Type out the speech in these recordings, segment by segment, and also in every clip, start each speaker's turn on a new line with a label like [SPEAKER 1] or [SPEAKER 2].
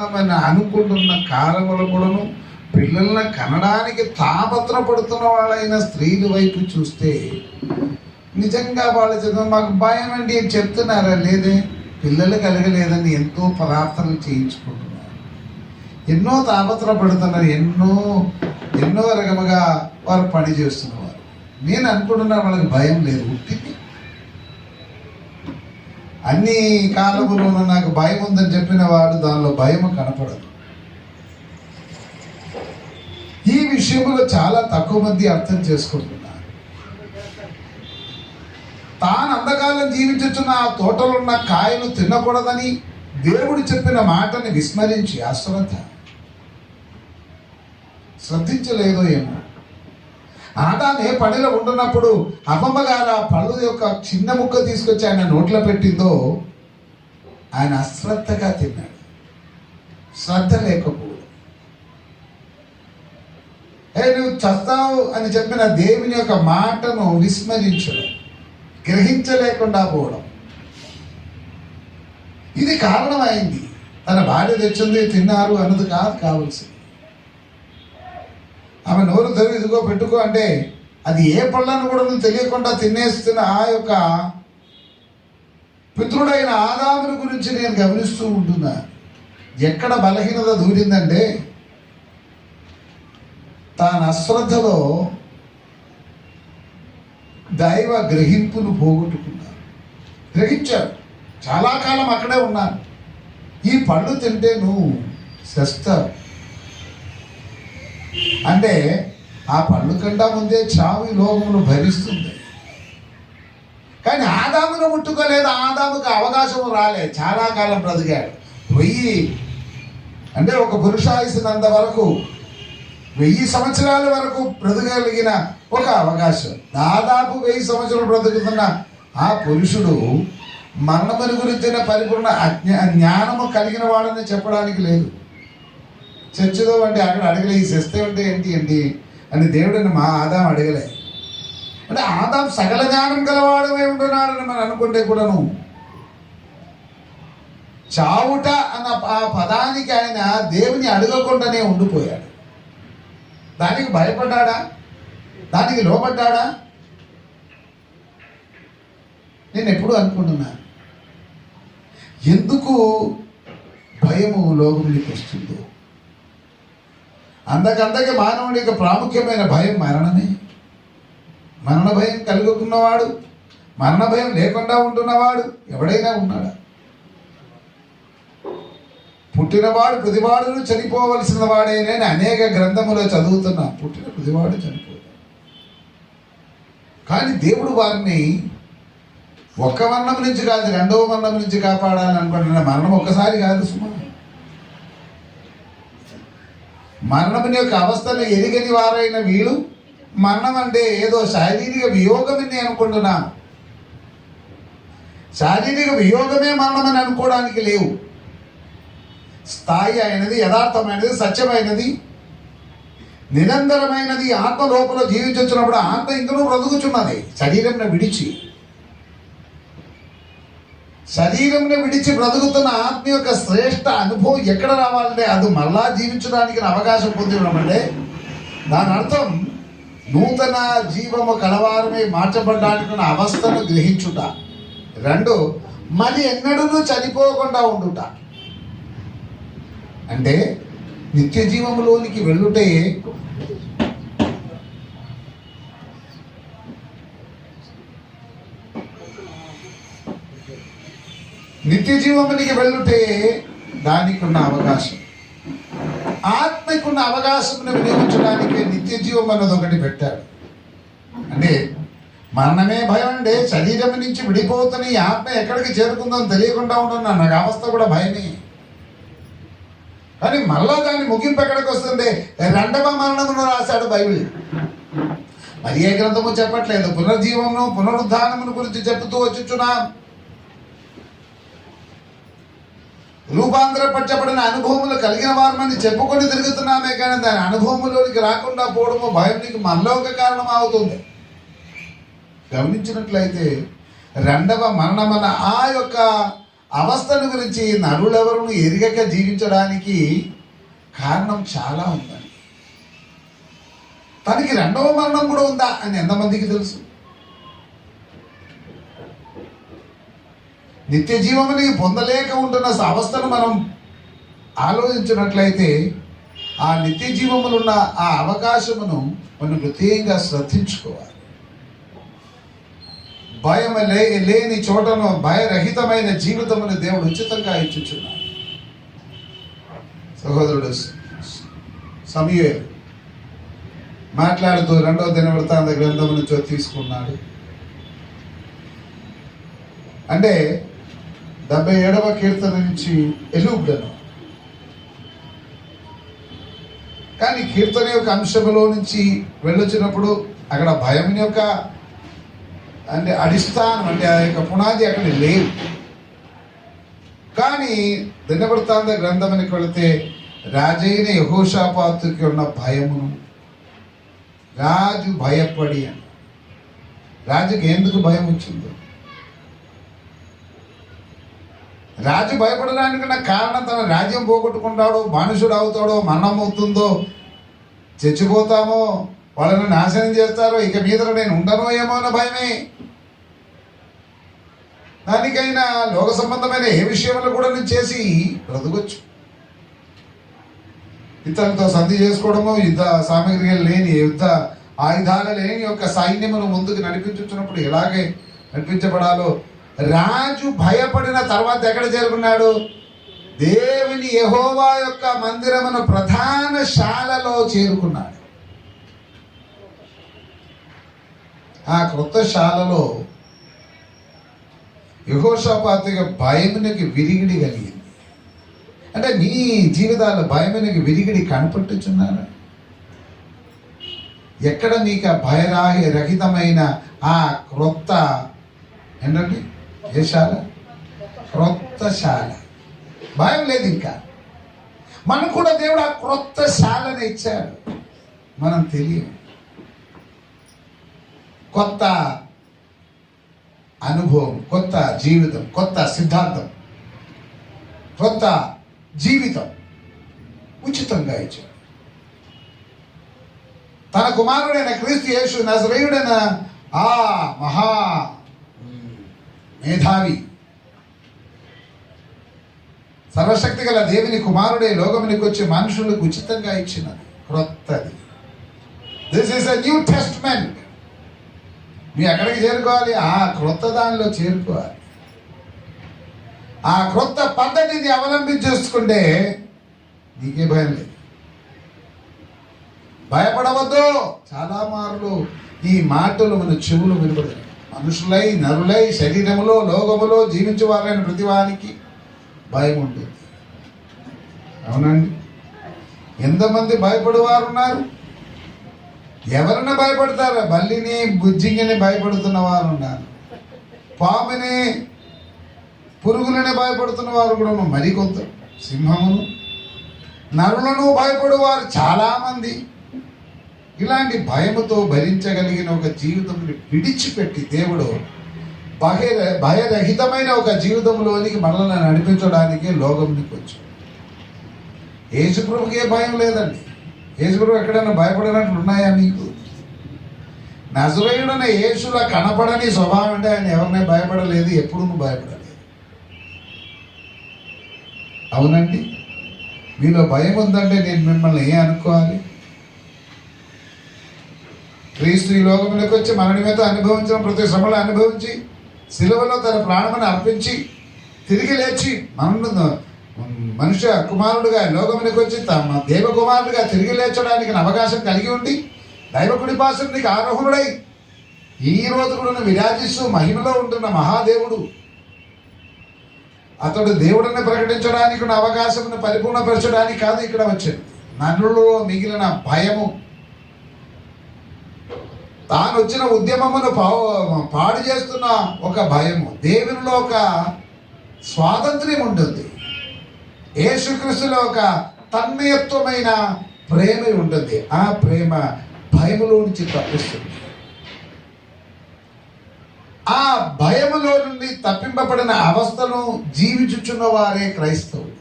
[SPEAKER 1] మరణమని అనుకుంటున్న కాలంలో కూడాను పిల్లల్ని కనడానికి తాపత్రపడుతున్న వాళ్ళైన స్త్రీల వైపు చూస్తే నిజంగా వాళ్ళ చదువు మాకు భయం అండి అని చెప్తున్నారా? లేదే. పిల్లలు కలగలేదని ఎంతో ప్రార్థనలు చేయించుకుంటున్నారు, ఎన్నో తాపత్రపడుతున్నారు, ఎన్నో రకముగా వారు పని చేస్తున్నవారు. నేను అనుకుంటున్నా వాళ్ళకి భయం లేదు. ఉట్టిది అన్ని కాలములోనూ నాకు భయం ఉందని చెప్పిన వాడు దానిలో భయం కనపడదు. ఈ విషయంలో చాలా తక్కువ మంది అర్థం చేసుకుంటున్నారు. తాను అంధకాలం జీవించుచున్న ఆ తోటలో ఉన్న కాయలు తినకూడదని దేవుడు చెప్పిన మాటని విస్మరించి శ్రద్ధించలేదో ఏమో. ఆదామే పనిలో ఉంటున్నప్పుడు అమ్మమ్మ గారు ఆ పళ్ళు యొక్క చిన్న ముక్క తీసుకొచ్చి ఆయన నోట్లో పెట్టిందో ఆయన అశ్రద్ధగా తిన్నాడు. శ్రద్ధ లేకపోవడం, నువ్వు చస్తావు అని చెప్పిన దేవుని యొక్క మాటను విస్మరించడం, గ్రహించలేకుండా పోవడం, ఇది కారణమైంది. తన భార్య తెచ్చింది తిన్నారు అన్నది కాదు కావాల్సింది. ఆమె నోరు తెరిగి ఇదిగో పెట్టుకో అంటే అది ఏ పళ్ళను కూడా తెలియకుండా తినేస్తున్న ఆ యొక్క పితృడైన ఆదాముని గురించి నేను గమనిస్తూ ఉంటున్నా. ఎక్కడ బలహీనత దూరిందంటే తాను అశ్రద్ధలో దైవ గ్రహింపును పోగొట్టుకున్నారు. గ్రహించాడు, చాలా కాలం అక్కడే ఉన్నాను. ఈ పళ్ళు తింటే నువ్వు చేస్తావు అంటే ఆ పళ్ళు కంటా ముందే చావు ఈ లోకమును భరిస్తుంది. కానీ ఆదామును ముట్టుకోలేదు. ఆదాముకు అవకాశం రాలేదు. చాలా కాలం బ్రతికాడు. 1000 అంటే ఒక పురుషాయుసినంత వరకు 1000 సంవత్సరాల వరకు బ్రతకగలిగిన ఒక అవకాశం. దాదాపు 1000 సంవత్సరాలు బ్రతుకుతున్న ఆ పురుషుడు మరణముని గురించిన పరిపూర్ణ జ్ఞానము కలిగిన వాడని చెప్పడానికి లేదు. చర్చలో అంటే అక్కడ అడగలే, ఈ శస్తే అంటే ఏంటి అని దేవుడిని మా ఆదాం అడగలే. అంటే ఆదాం సకల జ్ఞానం గలవాడమే ఉంటున్నాడని మనం అనుకుంటే కూడాను చావుట అన్న ఆ పదానికి ఆయన దేవుని అడగకుండానే ఉండిపోయాడు. దానికి భయపడ్డా? దానికి లోపడ్డా? నేను ఎప్పుడు అనుకుంటున్నా, ఎందుకు భయము లోకంలోకి వస్తుందో. అందకందకి మానవుడి యొక్క ప్రాముఖ్యమైన భయం మరణమే. మరణ భయం కలుగుకున్నవాడు, మరణ భయం లేకుండా ఉంటున్నవాడు ఎవడైనా ఉన్నాడా? పుట్టినవాడు ప్రతివాడును చనిపోవలసిన వాడే. నేను అనేక గ్రంథములో చదువుతున్నా, పుట్టిన ప్రతివాడు చనిపోతాడు. కానీ దేవుడు వారిని ఒక్క మరణం నుంచి కాదు, రెండవ మరణం నుంచి కాపాడాలని అనుకుంటున్న. మరణం ఒక్కసారి కాదు సుమా. మరణం యొక్క అవస్థను ఎరిగని వారైన వీళ్ళు మరణం అంటే ఏదో శారీరక వియోగమని అనుకుంటున్నాను. శారీరక వియోగమే మరణం అని అనుకోవడానికి లేవు. స్థాయి అయినది, యథార్థమైనది, సత్యమైనది, నిరంతరమైనది ఆత్మ లోపల జీవించున్నప్పుడు ఆత్మ ఇంకనూ బ్రతుకుచున్నది. శరీరంను విడిచి బ్రతుకుతున్న ఆత్మ యొక్క శ్రేష్ఠ అనుభవం ఎక్కడ రావాలంటే అది మళ్ళా జీవించడానికి అవకాశం పొంది ఉండమంటే దాని అర్థం నూతన జీవము కలవారమే మార్చబడ్డానికి అవస్థను గ్రహించుట. 2 మరి ఎన్నడూ చనిపోకుండా ఉండుట. అంటే నిత్య జీవములోనికి వెళ్ళుటే నిత్య జీవమునికి వెళ్ళుటే దానికి ఉన్న అవకాశం. ఆత్మకున్న అవకాశంను వినియోగించడానికి నిత్య జీవం అన్నది ఒకటి పెట్టాడు. అంటే మరణమే భయం అంటే శరీరం నుంచి విడిపోతున్న ఈ ఆత్మ ఎక్కడికి చేరుకుందో తెలియకుండా ఉంటున్నా నాకు అవస్థ కూడా భయమే. కానీ మళ్ళా దాని ముగింపు ఎక్కడికి వస్తుంది? 2వ మరణమును రాశాడు బైబిల్. మరి ఏ గ్రంథము చెప్పట్లేదు. పునర్జీవమును పునరుద్ధానమును గురించి చెబుతూ వచ్చుచున్నాం. రూపాంతరపరచబడిన అనుభవములు కలిగిన వారిని చెప్పుకొని తిరుగుతున్నామే కానీ దాని అనుభవంలోనికి రాకుండా పోవడము భయం నీకు మనలో ఒక కారణం అవుతుంది. గమనించినట్లయితే 2వ మరణమన్న ఆ యొక్క అవస్థల గురించి నరులెవరును ఎరగక జీవించడానికి కారణం చాలా ఉందండి. తనకి రెండవ మరణం కూడా ఉందా అని ఎంతమందికి తెలుసు? నిత్య జీవముని పొందలేక ఉంటున్న అవస్థను మనం ఆలోచించినట్లయితే ఆ నిత్య జీవములున్న ఆ అవకాశమును మనం ప్రత్యేకంగా శ్రద్ధించుకోవాలి. భయం లేని చోటను భయరహితమైన జీవితమును దేవుడు ఉచితంగా ఇచ్చుచున్నాడు. సహోదరుడు సమూయేలు మాట్లాడుతూ 2వ దినవృత్తాంత గ్రంథం నుంచి తీసుకున్నాడు. అంటే 77వ కీర్తన నుంచి ఎలుగుడను. కానీ కీర్తన యొక్క అంశంలో నుంచి వెళ్ళొచ్చినప్పుడు అక్కడ భయం యొక్క అంటే అడిస్థానం అంటే ఆ యొక్క పునాది అక్కడ లేవు. కానీ దినవృత్తాంత గ్రంథానికి వెళితే రాజైన యెహోషాపాతుకి ఉన్న భయమును రాజు భయపడి అని. రాజుకి ఎందుకు భయం వచ్చిందో, రాజు భయపడడానికన్నా కారణం తన రాజ్యం పోగొట్టుకుంటాడో, మనుషుడు అవుతాడో, మరణం అవుతుందో, చచ్చిపోతామో, వాళ్ళని నాశనం చేస్తారో, ఇక మీద నేను ఉండనో ఏమో అన్న భయమే. దానికైనా లోక సంబంధమైన ఏ విషయంలో కూడా నేను చేసి బ్రతకొచ్చు. ఇతరులతో సంధి చేసుకోవడము, యుద్ధ సామగ్రి లేని, యుద్ధ ఆయుధాలు లేని యొక్క సైన్యమును ముందుకు నడిపించుతున్నప్పుడు ఎలాగే నడిపించబడాలో రాజు భయపడిన తర్వాత ఎక్కడ చేరుకున్నాడు? దేవుని యెహోవా యొక్క మందిరమును ప్రధాన శాలలో చేరుకున్నాడు. ఆ క్రొత్త శాలలో యెహోషాపాతుగా భయమునికి విరిగిడి కలిగింది. అంటే మీ జీవితాల్లో భయమునికి విరిగిడి కనపట్టుచున్నారా? ఎక్కడ మీకు ఆ భయరహితమైన ఆ క్రొత్త ఏంటండి ఏ శాల? క్రొత్త శాల. భయం లేదు ఇంకా. మనకు కూడా దేవుడు ఆ క్రొత్త శాలను ఇచ్చాడు. మనం తెలియదు. కొత్త అనుభవం, కొత్త జీవితం, కొత్త సిద్ధాంతం, కొత్త జీవితం ఉచితంగా ఇచ్చాడు. తన కుమారుడైన క్రీస్తు యేసు నజరేయుడైన ఆ మహా మేధావి సర్వశక్తి గల దేవుని కుమారుడే లోకమునికి వచ్చి మనుషులకు ఉచితంగా ఇచ్చినది క్రొత్తది. This is a new testament. మీ ఎక్కడికి చేరుకోవాలి? ఆ క్రొత్త దానిలో చేరుకోవాలి. ఆ క్రొత్త పద్ధతిని అవలంబించేసుకుంటే నీకే భయం లేదు. భయపడవద్దు. చాలా మార్లు ఈ మాటలు మన చెవులు వినపడతాయి. మనుషులై నరులై శరీరములో లోకములో జీవించే వాళ్ళైన ప్రతి వారికి భయం ఉంటుంది. అవునండి. ఎంతమంది భయపడేవారు ఉన్నారు? ఎవరైనా భయపడతారా? బల్లిని బుజ్జింగిని భయపడుతున్న వారు ఉన్నారు. పాముని పురుగులని భయపడుతున్న వారు కూడా మరికొంత. సింహమును నరులను భయపడేవారు చాలామంది. ఇలాంటి భయముతో భరించగలిగిన ఒక జీవితం విడిచిపెట్టి దేవుడు భయరహితమైన ఒక జీవితంలోనికి మనల్ని నడిపించడానికి లోకంలోకి వచ్చాడు. యేసుప్రభుకి ఏ భయం లేదండి. యేసుప్రభు ఎక్కడైనా భయపడినట్లు ఉన్నాయా మీకు? నజరేయుడైన యేసులా కనపడని స్వభావం అంటే ఆయన ఎవరినే భయపడలేదు, ఎప్పుడు భయపడలేదు. అవునండి. మీలో భయం ఉందంటే నేను మిమ్మల్ని ఏం అనుకోవాలి? క్రీస్తు ఈ లోకంలోకి వచ్చి మన నిమిత్తం అనుభవించిన ప్రతి శ్రమలు అనుభవించి శిలువలో తన ప్రాణమును అర్పించి తిరిగి లేచి మనుష్య కుమారుడుగా లోకమునికి వచ్చి తమ దేవ కుమారుడుగా తిరిగి లేచడానికి అవకాశం కలిగి ఉండి దైవ కుడిపాసనికి ఆరోహణుడై ఈ రోజు కూడా విరాజిస్తూ మహిమలో ఉంటున్న మహాదేవుడు. అతడు దేవుడిని ప్రకటించడానికి ఉన్న అవకాశం పరిపూర్ణపరచడానికి కాదు ఇక్కడ వచ్చింది. నన్నులో మిగిలిన భయము, తాను వచ్చిన ఉద్యమమును పాడు చేస్తున్న ఒక భయము, దేవునిలో ఒక స్వాతంత్ర్యం ఉంటుంది, యేసుక్రీస్తులో ఒక తన్మయత్వమైన ప్రేమ ఉంటుంది. ఆ ప్రేమ భయములో నుంచి తప్పిస్తుంది. ఆ భయములో నుండి తప్పింపబడిన అవస్థను జీవించుచున్న వారే క్రైస్తవులు.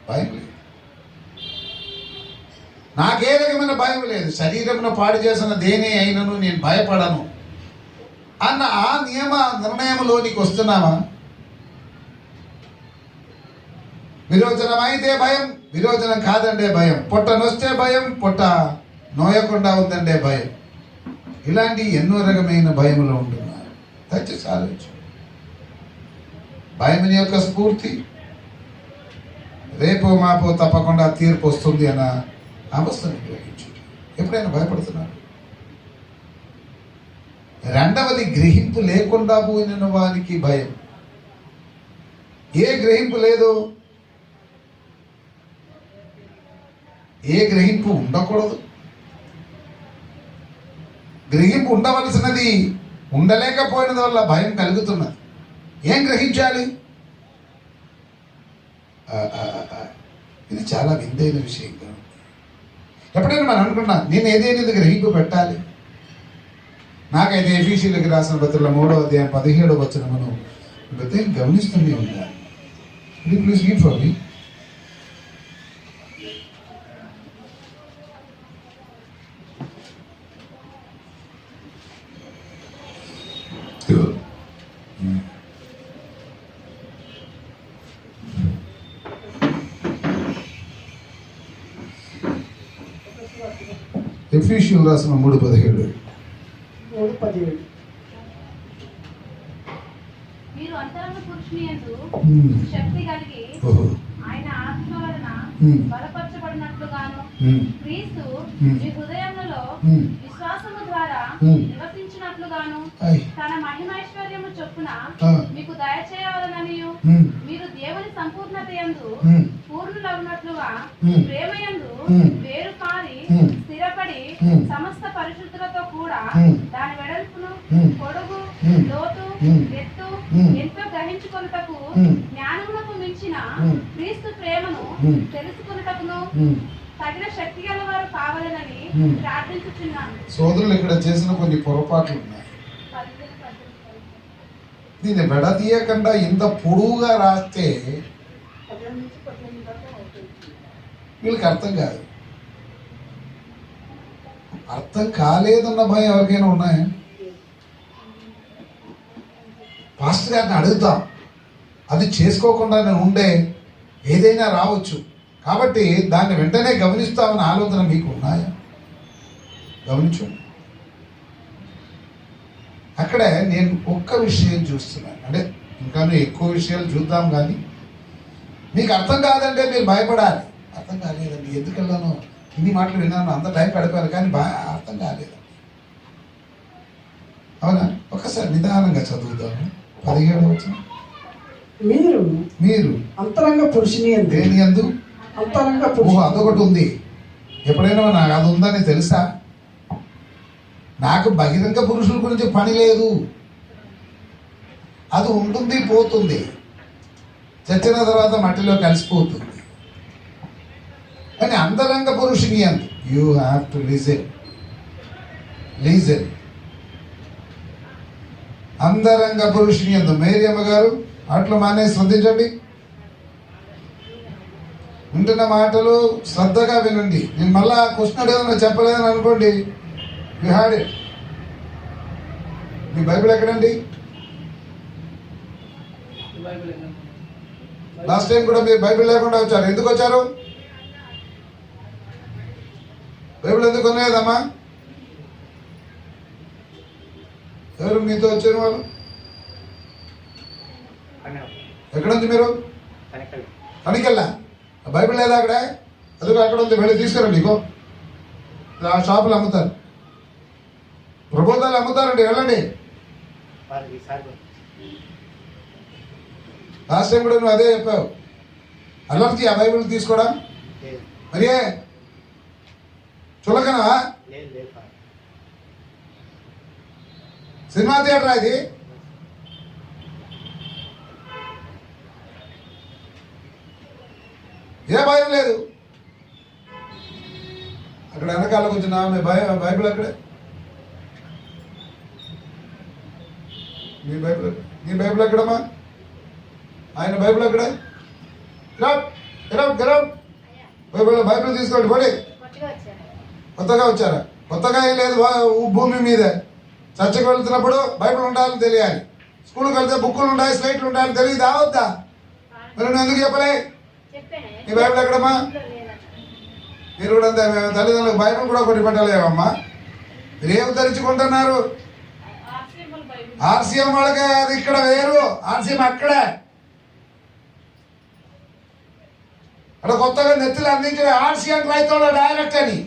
[SPEAKER 1] భయం లేదు, నాకే రకమైన భయం లేదు, శరీరమును పాడు చేసిన దేనే అయినను నేను భయపడను అన్న ఆ నియమ నిర్ణయంలోనికి వస్తున్నామా? విరోచనం అయితే భయం, విరోచనం కాదండే భయం, పొట్ట నొస్తే భయం, పొట్ట నోయకుండా ఉందండే భయం. ఇలాంటి ఎన్నో రకమైన భయములు ఉంటున్నారు. దయచేసి ఆలోచించు. భయం యొక్క స్ఫూర్తి రేపో మాపో తప్పకుండా తీర్పు వస్తుంది అన్న అవస్థను గ్రహించు. ఎప్పుడైనా భయపడుతున్నారు? రెండవది, గ్రహింపు లేకుండా పోయిన వారికి భయం. ఏ గ్రహింపు లేదు, ఏ గ్రహింపు ఉండకూడదు. గ్రహింపు ఉండవలసినది ఉండలేకపోయిన వల్ల భయం కలుగుతున్నది. ఏం గ్రహించాలి? ఇది చాలా విందైన విషయంగా ఉంది. ఎప్పుడైనా మనం అనుకున్నా నేను ఏదైనా గ్రహింపు పెట్టాలి. నాకైతే ఎఫీసీయులకు రాసిన పత్రికలో 3వ అధ్యాయం 17వ వచనమును గమనిస్తూనే ఉంటాను. Please read for me. ఎఫీసీయులు రాసిన 3:17.
[SPEAKER 2] మీరు అంతరంగ పురుషుని యందు శక్తి కలిగి ఆయన ఆత్మ వలన బలపరచబడినట్లుగాను క్రీస్తు మీ హృదయములలో విశ్వాసము ద్వారా నివసించినట్లుగాను తన మహిమైశ్వర్యము చొప్పున మీకు దయచేయవలననియు మీరు దేవుని సంపూర్ణత యందు పూర్ణులగునట్లుగా ప్రేమ యందు వేరు పారి స్థిరపడి సమస్త పరిశుద్ధులతో కూడా దాని వెడల్పును పొడుగు లోతు ఎత్తు ఎంతో గ్రహించుకొనుటకు జ్ఞానమునకు మించిన క్రీస్తు ప్రేమను తెలుసుకొనుటకును తగిన శక్తి గల వారు కావాలని ప్రార్థించుచున్నాను.
[SPEAKER 1] సోదరులు, ఇక్కడ చేసిన కొన్ని పొరపాట్లు ఉన్నాయి. దీన్ని విడదీయకుండా ఇంత పొడువుగా రాస్తే వీళ్ళకి అర్థం కాదు. అర్థం కాలేదన్న భయం ఎవరికైనా ఉన్నాయా? పాస్టర్ గారిని అడుగుతాం, అది చేసుకోకుండా నేను ఉండే ఏదైనా రావచ్చు కాబట్టి దాన్ని వెంటనే గమనిస్తామన్న ఆలోచన మీకు ఉన్నాయా? గమనించు. అక్కడే నేను ఒక్క విషయం చూస్తున్నాను, అంటే ఇంకా ఎక్కువ విషయాలు చూద్దాం, కానీ మీకు అర్థం కాదంటే మీరు భయపడాలి. అర్థం కాలేదండి, ఎందుకు వెళ్ళాను, ఇన్ని మాటలు విన్నాను, అంత టైం గడిపాను, కానీ అర్థం కాలేదండి. అవునా? ఒకసారి నిదానంగా చదువుతాను. 17వ వచనం. మీరు
[SPEAKER 3] అంతరంగ పురుషుని
[SPEAKER 1] దేని యందు
[SPEAKER 3] అంతరంగ
[SPEAKER 1] అదొకటి ఉంది. ఎప్పుడైనా నాకు అది ఉందని తెలుసా? నాకు బహిరంగ పురుషుల గురించి పని లేదు. అది ఉంటుంది, పోతుంది, చచ్చిన తర్వాత మట్టిలో కలిసిపోతుంది. కానీ అంతరంగ పురుషుని అందు యూ హ్యావ్ టు లిజన్. అంతరంగ పురుషుని అందు. మేరీ అమ్మగారు అట్లా మానే శ్రద్ధించండి. వింటున్న మాటలు శ్రద్ధగా వినండి. నేను మళ్ళా క్వశ్చన్ అడిగిన చెప్పలేదని అనుకోండి, you had it. Me Bible ఎక్కడండి? లాస్ట్ టైం కూడా మీరు బైబిల్ లేకుండా వచ్చారు. ఎందుకు వచ్చారు? బైబిల్ ఎందుకు కొనలేదమ్మా? ఎవరు మీతో వచ్చారు? వాళ్ళు ఎక్కడ ఉంది? మీరు తనికెళ్ళా. బైబిల్ లేదా అక్కడ? ఎందుకు అక్కడ ఉంది, వెళ్ళి తీసుకురండి. ఇగో ఆ షాపులు అమ్ముతారు, ప్రబోధాలు అమ్ముతారండి, వెళ్ళండి. లాస్ట్ టైం కూడా నువ్వు అదే చెప్పావు. అలర్జీ ఆ బైబిల్ తీసుకోవడం మరి చులకనా? సినిమా థియేటర్ ఇది. ఏ భయం లేదు. అక్కడ వెనకాలకు వచ్చిన బైబిల్ అక్కడే. నీ బైబిల్ ఎక్కడమ్మా? ఆయన బైబిల్ ఎక్కడ? బైబిల్ తీసుకోండి పోనీ. కొత్తగా వచ్చారా? కొత్తగా ఏం లేదు, భూమి మీద చర్చకు వెళ్తున్నప్పుడు బైబిల్ ఉండాలని తెలియాలి. స్కూల్కి వెళ్తే బుక్కులు ఉండాలి, స్లైట్లు ఉండాలని తెలియదు అవద్దా? మరి నువ్వు ఎందుకు చెప్పలే? నీ బైబిల్ ఎక్కడమ్మా? మీరు కూడా అంతే, మేము తల్లిదండ్రులకు బైబిల్ కూడా ఒకటి పెట్టలేమమ్మా. మీరు ఏమి ధరించుకుంటున్నారు? ఆర్సీఎం వాళ్ళకే అది ఇక్కడ వేరు, ఆర్సీఎం అక్కడే. అక్కడ కొత్తగా నెత్తులు అందించిన ఆర్సీఎం రైతుల డైరెక్ట్ అని.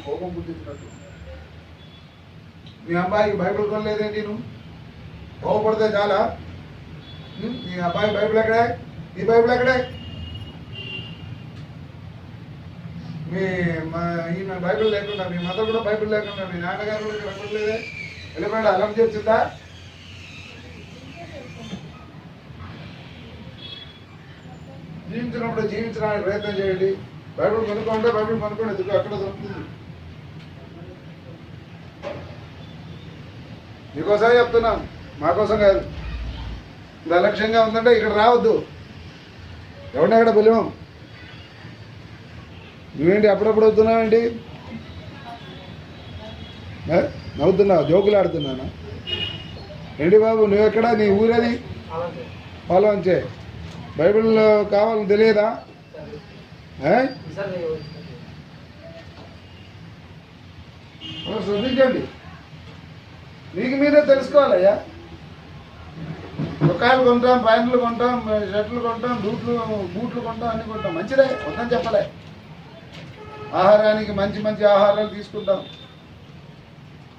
[SPEAKER 1] కోపం పుట్టించినట్టు మీ అబ్బాయికి బైబిల్ కొనలేదేంటి? నువ్వు కోపడితే చాలా. మీ అబ్బాయి బైబిల్ ఎక్కడే? నీ బైబిల్ ఎక్కడే? ఈమె బైబిల్ లేకుండా, మీ మదర్ కూడా బైబిల్ లేకుండా, మీ నాన్నగారు కూడా బైబిల్ లేదే, వెళ్ళిపోయాడు. అలం చెప్తుందా? జీవించినప్పుడు జీవించడానికి ప్రయత్నం చేయండి. బైబిల్ కొనుక్కుంటే బైబిల్ కొనుక్కోండి, ఎందుకు అక్కడ దొరుకుతుంది. మీకోసం చెప్తున్నాం, మాకోసం కాదు. ఇది అలక్ష్యంగా ఉందంటే ఇక్కడ రావద్దు. ఎవరినెక్కడ పిలువం. నువ్వేంటి అప్పుడప్పుడు అవుతున్నావేంటి? నవ్వుతున్నావు, జోకులు ఆడుతున్నానా ఏంటి బాబు? నువ్వెక్కడా? నీ ఊరది పాలవంచే. బైబిల్ కావాలని తెలియదా? శ్రద్ధించండి, మీకు మీరే తెలుసుకోవాలయ్యా. చొక్కాయలు కొంటాం, ప్యాంట్లు కొంటాం, షర్ట్లు కొంటాం, బూట్లు కొంటాం, అన్ని కొంటాం. మంచిదే, వద్దని చెప్పలే. ఆహారానికి మంచి మంచి ఆహారాలు తీసుకుంటాం.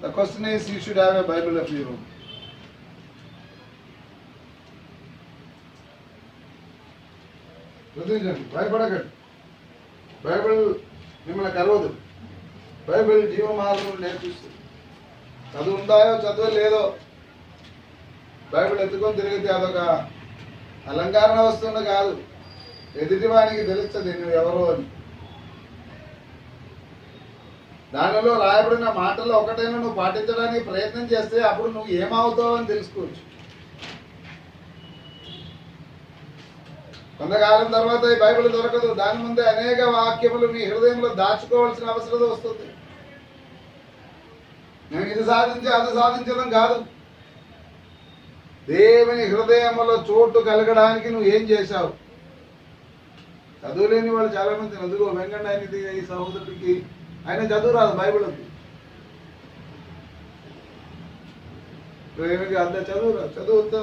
[SPEAKER 1] The question is you should have a Bible of your own. శ్రద్ధించండి, భయపడకండి. బైబిల్ మిమ్మల్ని కలవదు. బైబిల్ జీవమార్గం నేర్పిస్తుంది. చదువు ఉందాయో చదువు లేదో, బైబిల్ ఎత్తుకొని తిరిగితే అదొక అలంకరణ వస్తున్న కాదు. ఎదుటివానికి తెలుస్తుంది నువ్వు ఎవరో అని. దానిలో రాయబడిన మాటల్లో ఒకటైనా నువ్వు పాటించడానికి ప్రయత్నం చేస్తే అప్పుడు నువ్వు ఏమవుతావు అని తెలుసుకోవచ్చు. కొంతకాలం తర్వాత ఈ బైబిల్ దొరకదు. దాని ముందే అనేక వాక్యములు మీ హృదయంలో దాచుకోవాల్సిన అవసరం వస్తుంది. నేను ఇది సాధించి అది సాధించడం కాదు. దేవుని హృదయంలో చోటు కలగడానికి నువ్వు ఏం చేశావు? చదువులేని వాళ్ళు చాలా మంది. అందుకో వెంకన్న ఆయనది, ఈ సహోదరుడికి ఆయన చదువు రాదు, బైబిల్ ఉంది. అంత చదువు రాదు, చదువు వద్దా?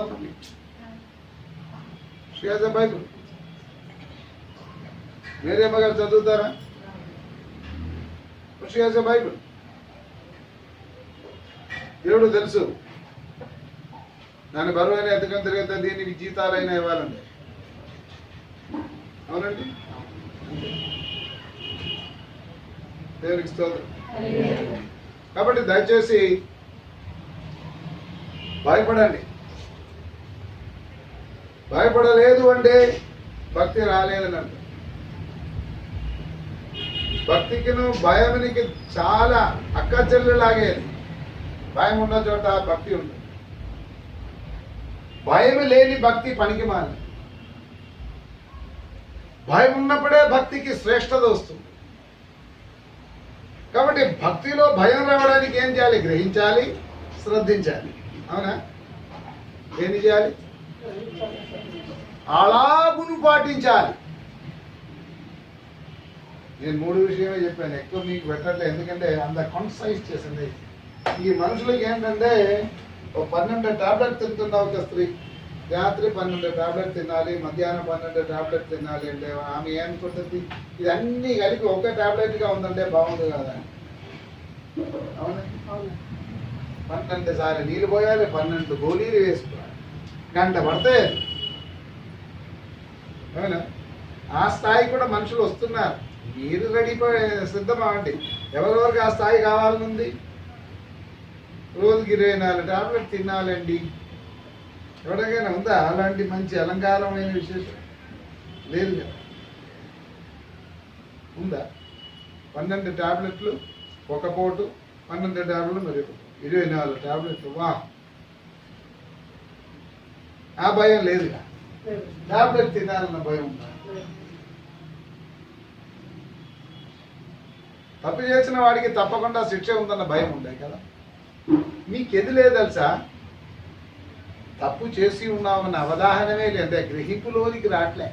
[SPEAKER 1] బైబిల్ మేరేమ్మ గారు చదువుతారా? బైబిల్ దేవుడు తెలుసు. దాని బరువైన ఎతకం తిరిగితే దీనికి జీతాలైనా ఇవ్వాలండి. అవునండి, దేవునికి స్తోత్రం. కాబట్టి దయచేసి భయపడండి. భయపడలేదు అంటే భక్తి రాలేదని అంట. భక్తికిను భయానికి చాలా అక్కచెల్లెలాగేది. భయం ఉన్న చోట భక్తి ఉంటుంది. భయం లేని భక్తి పనికి మాలి. భయం ఉన్నప్పుడే భక్తికి శ్రేష్టత వస్తుంది. కాబట్టి భక్తిలో భయం రావడానికి ఏం చేయాలి? గ్రహించాలి, శ్రద్ధించాలి. అవునా? ఏం చేయాలి? అలాగును పాటించాలి. నేను 3 విషయమే చెప్పాను, ఎక్కువ మీకు పెట్టట్లేదు. ఎందుకంటే అంత కాన్సైజ్ చేసింది. ఈ మనుషులకి ఏంటంటే 12 టాబ్లెట్ తింటున్న ఒక స్త్రీ రాత్రి 12 టాబ్లెట్ తినాలి, మధ్యాహ్నం 12 టాబ్లెట్ తినాలి అంటే ఆమె ఏమనుకుంటుంది? ఇదన్నీ కలిపి ఒకే టాబ్లెట్గా ఉందంటే బాగుంది కదా. అవునా? 12 సార్లు నీళ్ళు పోయాలి, 12 గోళీలు వేసుకోవాలి, గంట పడితే. అవునా? ఆ స్థాయి కూడా మనుషులు వస్తున్నారు. మీరు రెడీపోయి సిద్ధమండి. ఎవరెవరికి ఆ స్థాయి కావాలనుంది? రోజుకి 24 టాబ్లెట్ తినాలండి. ఎవరికైనా ఉందా అలాంటి మంచి అలంకారమైన విశేషం? లేదు కదా. ఉందా?
[SPEAKER 4] 12 టాబ్లెట్లు ఒక పూట, 12 టాబ్లెట్లు మరి 24 టాబ్లెట్లు. వా, ఆ భయం లేదు. టాబ్లెట్ తినాలన్న భయం ఉందా? తప్పు చేసిన వాడికి తప్పకుండా శిక్ష ఉందన్న భయం ఉండే కదా. మీకెది లేదు తెలుసా, తప్పు చేసి ఉన్నామన్న అవగాహనమే లేదా, గ్రహింపులోనికి రావట్లే.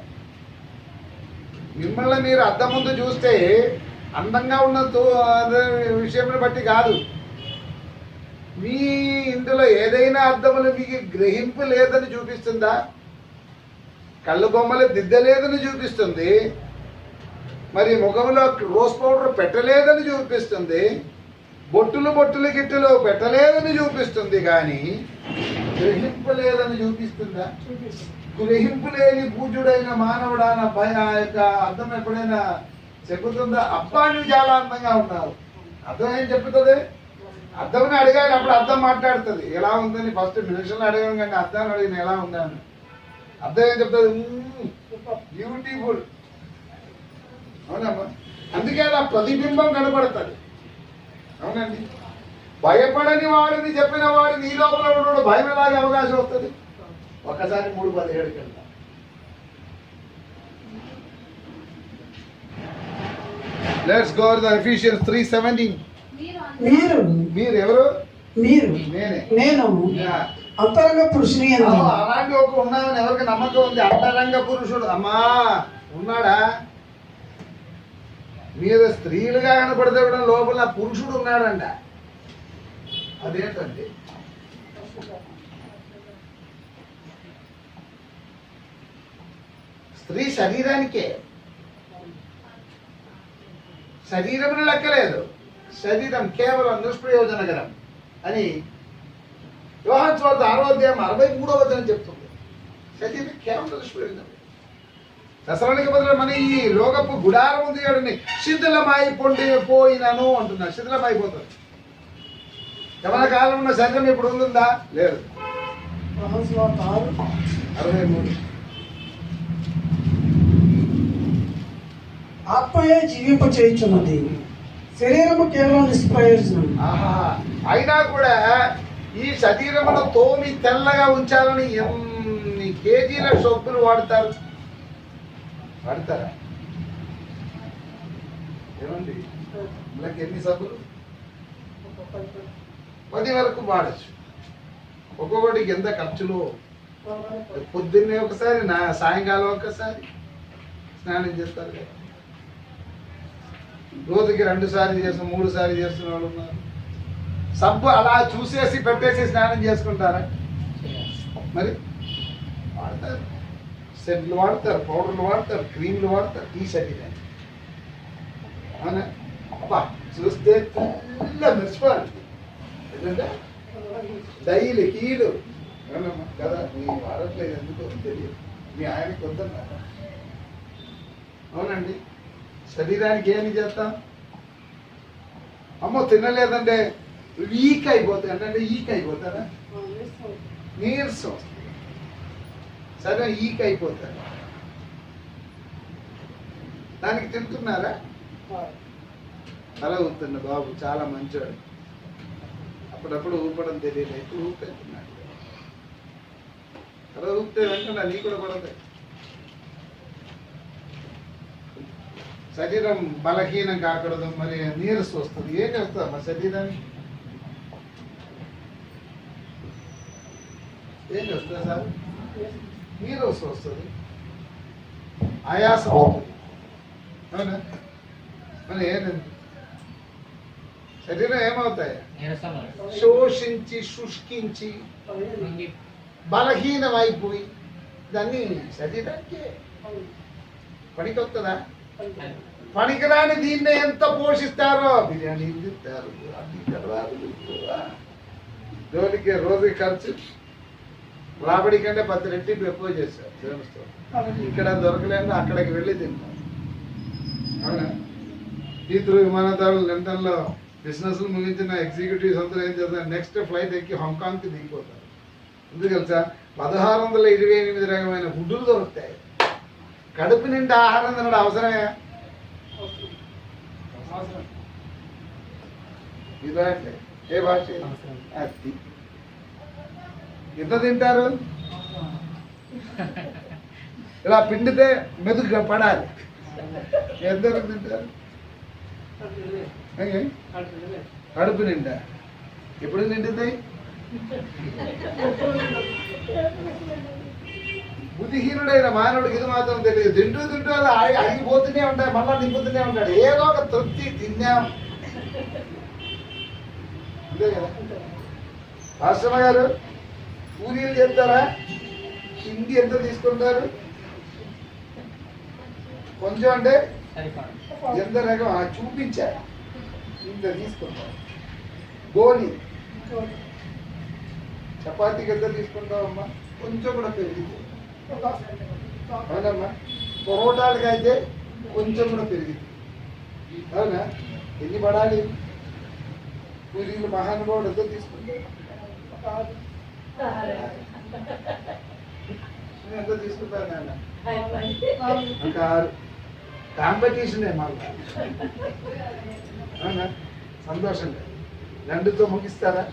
[SPEAKER 4] మిమ్మల్ని మీరు అద్దం ముందు చూస్తే అందంగా ఉన్న విషయం బట్టి కాదు, మీ ఇందులో ఏదైనా అద్దములు మీకు గ్రహింపు లేదని చూపిస్తుందా? కళ్ళు బొమ్మలు దిద్దలేదని చూపిస్తుంది, మరి ముఖంలో రోజ్ పౌడర్ పెట్టలేదని చూపిస్తుంది, బొట్టులు గిట్టులు పెట్టలేదని చూపిస్తుంది, కానీ గ్రహింపు లేదని చూపిస్తుందా? గ్రహింపు లేని పూజుడైన మానవుడాన భయ యొక్క అర్థం ఎప్పుడైనా చెప్పుతుందా? అబ్బా నువ్వు చాలా అందంగా ఉన్నావు. అర్థం ఏం చెప్తుంది? అర్థంని అడిగాలి, అప్పుడు అర్థం మాట్లాడుతుంది. ఎలా ఉందని ఫస్ట్ మనుషులను అడగను, కానీ అర్థాన్ని అడిగిన ఎలా ఉందని. అర్థం ఏం చెప్తుంది? బ్యూటిఫుల్. అవునమ్మా, అందుకే అలా ప్రతిబింబం కనబడుతుంది. అవునండి, భయపడని వాడిని చెప్పిన వాడు నీ లోపల ఉన్నాడు, భయం ఎలాగే అవకాశం వస్తుంది? ఒక్కసారి 3:17 వెళ్తాం. Let's go to Ephesians 3:17.
[SPEAKER 3] మీరు
[SPEAKER 4] మీరు ఎవరు?
[SPEAKER 3] మీరు
[SPEAKER 4] నేనే.
[SPEAKER 3] నేను అంతరంగ పురుషుని యందు.
[SPEAKER 4] అలాంటి ఒక ఉన్నామని ఎవరికి నమ్మకం ఉంది? అంతరంగ పురుషుడు అమ్మా ఉన్నాడా? మీరు స్త్రీలుగా కనపడితే కూడా లోపల పురుషుడు ఉన్నాడంట. అదేంటండి? స్త్రీ శరీరానికే, శరీరమును లెక్కలేదు. శరీరం కేవలం నిష్ప్రయోజనకరం అని యోహాను సువార్త 6:63 చెప్తుంది. శరీరం కేవలం నిష్ప్రయోజనం. దసరానికి బదులు మన ఈ లోకపు గుడారం ఉంది చూడండి, శిథిలమైపోయినను అంటున్నారు. శిథిలమైపోతుంది. యవన కాలం ఉన్న శరీరం ఇప్పుడు ఉందా? లేదు. 63.
[SPEAKER 3] ఆత్మయే జీవింప చేయుచున్నది, శరీరము కేవలం నిష్ప్రయోజనం.
[SPEAKER 4] ఆహా, అయినా కూడా ఈ శరీరమును తోమి తెల్లగా ఉంచాలని ఎన్ని కేజీల సొప్పులు వాడతారా? ఏమండి, వీళ్ళకి ఎన్ని సబ్బులు? 10 వరకు వాడచ్చు. ఒక్కొక్కటికి ఎంత ఖర్చులు? పొద్దున్నే ఒకసారి, సాయంకాలం ఒకసారి స్నానం చేస్తారు కదా. రోజుకి 2 సార్లు చేస్తున్న 3 సార్లు చేస్తున్న వాళ్ళు ఉన్నారు. సబ్బు అలా చూసేసి పెట్టేసి స్నానం చేసుకుంటారా? మరి వాడతారు, సెంట్లు వాడతారు, పౌడర్లు వాడతారు, క్రీమ్లు వాడతారు ఈ శరీరాన్ని. అవునా? అబ్బా చూస్తే తెల్ల మెరిసిపోవాలి. ఎందుకంటే డైలీ కీడు కదా. మీ వాడట్లేదు ఎందుకో తెలియదు, మీ ఆయనకి వద్దన్నారు. అవునండి, శరీరానికి ఏమి చేస్తాం? అమ్మో తినలేదంటే వీక్ అయిపోతాయి. అంటే వీక్ అయిపోతారా? నీరసం, సరే వీక్ అయిపోతారు. దానికి తింటున్నారా? తల ఊపుతున్న బాబు చాలా మంచివాడు. అప్పుడప్పుడు ఊపడం తెలియదు, ఇప్పుడు ఊపుతున్నాడు. తల ఊపితే వెంటనే నీ కూడా పడతాయి. శరీరం బలహీనం కాకూడదు, మరి నీరసం వస్తుంది. ఏం చేస్తాం మా శరీరాన్ని? ఏం చేస్తుంది సార్? నీరసం వస్తుంది, ఆయాసం వస్తుంది. అవునా? మరి ఏంటండి శరీరం ఏమవుతాయి? శోషించి శుష్కించి బలహీనమైపోయి దాన్ని శరీరానికి పనికొస్తుందా? పనికిరాని దీన్ని ఎంత పోషిస్తారో. బిర్యానీ తింటారు, జోలికి రోజు ఖర్చు రాబడి కంటే 10 రెట్టింపు ఎక్కువ చేస్తారు దేవస్థానం. ఇక్కడ దొరకలేక అక్కడికి వెళ్ళి తింటారు. అవునా? హీత్రూ విమానదారులు లండన్లో బిజినెస్లు ముగించిన ఎగ్జిక్యూటివ్స్ అందరూ ఏం చేస్తారు? నెక్స్ట్ ఫ్లైట్ ఎక్కి హాంకాంగ్కి దిగిపోతారు. ఎందుకు తెలుసా? 1628 రకమైన ఫుడ్లు దొరుకుతాయి. కడుపు నిండా ఆహారం తినడం అవసరమే. ఇది రాయట్లే ఏ భాష అది ఎంత తింటారు ఇలా పిండితే మెదుగు పడాలి ఎంతవరకు తింటారు కడుపు నిండా ఎప్పుడు నిండుతాయి బుద్ధిహీనుడైన మానవుడికి ఇది మాత్రం తెలియదు తింటూ తింటూ అలా ఆగిపోతూనే ఉంటాయి మళ్ళా నింపుతూనే ఉంటాడు ఏదో ఒక తృప్తి తిన్నాం అంతే కదా రాష్ట్రమ్మ గారు పూరీలు చేస్తారా హిందీ ఎంత తీసుకుంటారు కొంచెం అంటే ఎంత రకం చూపించారు ఇంత తీసుకుంటారు గోలి చపాతీకి ఎంత తీసుకుంటావమ్మా కొంచెం కూడా పెరిగింది అవునమ్మా పొరోటాలకి అయితే కొంచెం కూడా పెరిగింది అవునా ఎన్ని పడాలి పూరీలు మహానుభావుడు ఎంత తీసుకుంటారు ఎంత తీసుకుంటారు నాన్న ఒక 6 కాంపిటీషనే మళ్ళా అవునా సంతోషంగా 2తో ముగిస్తారా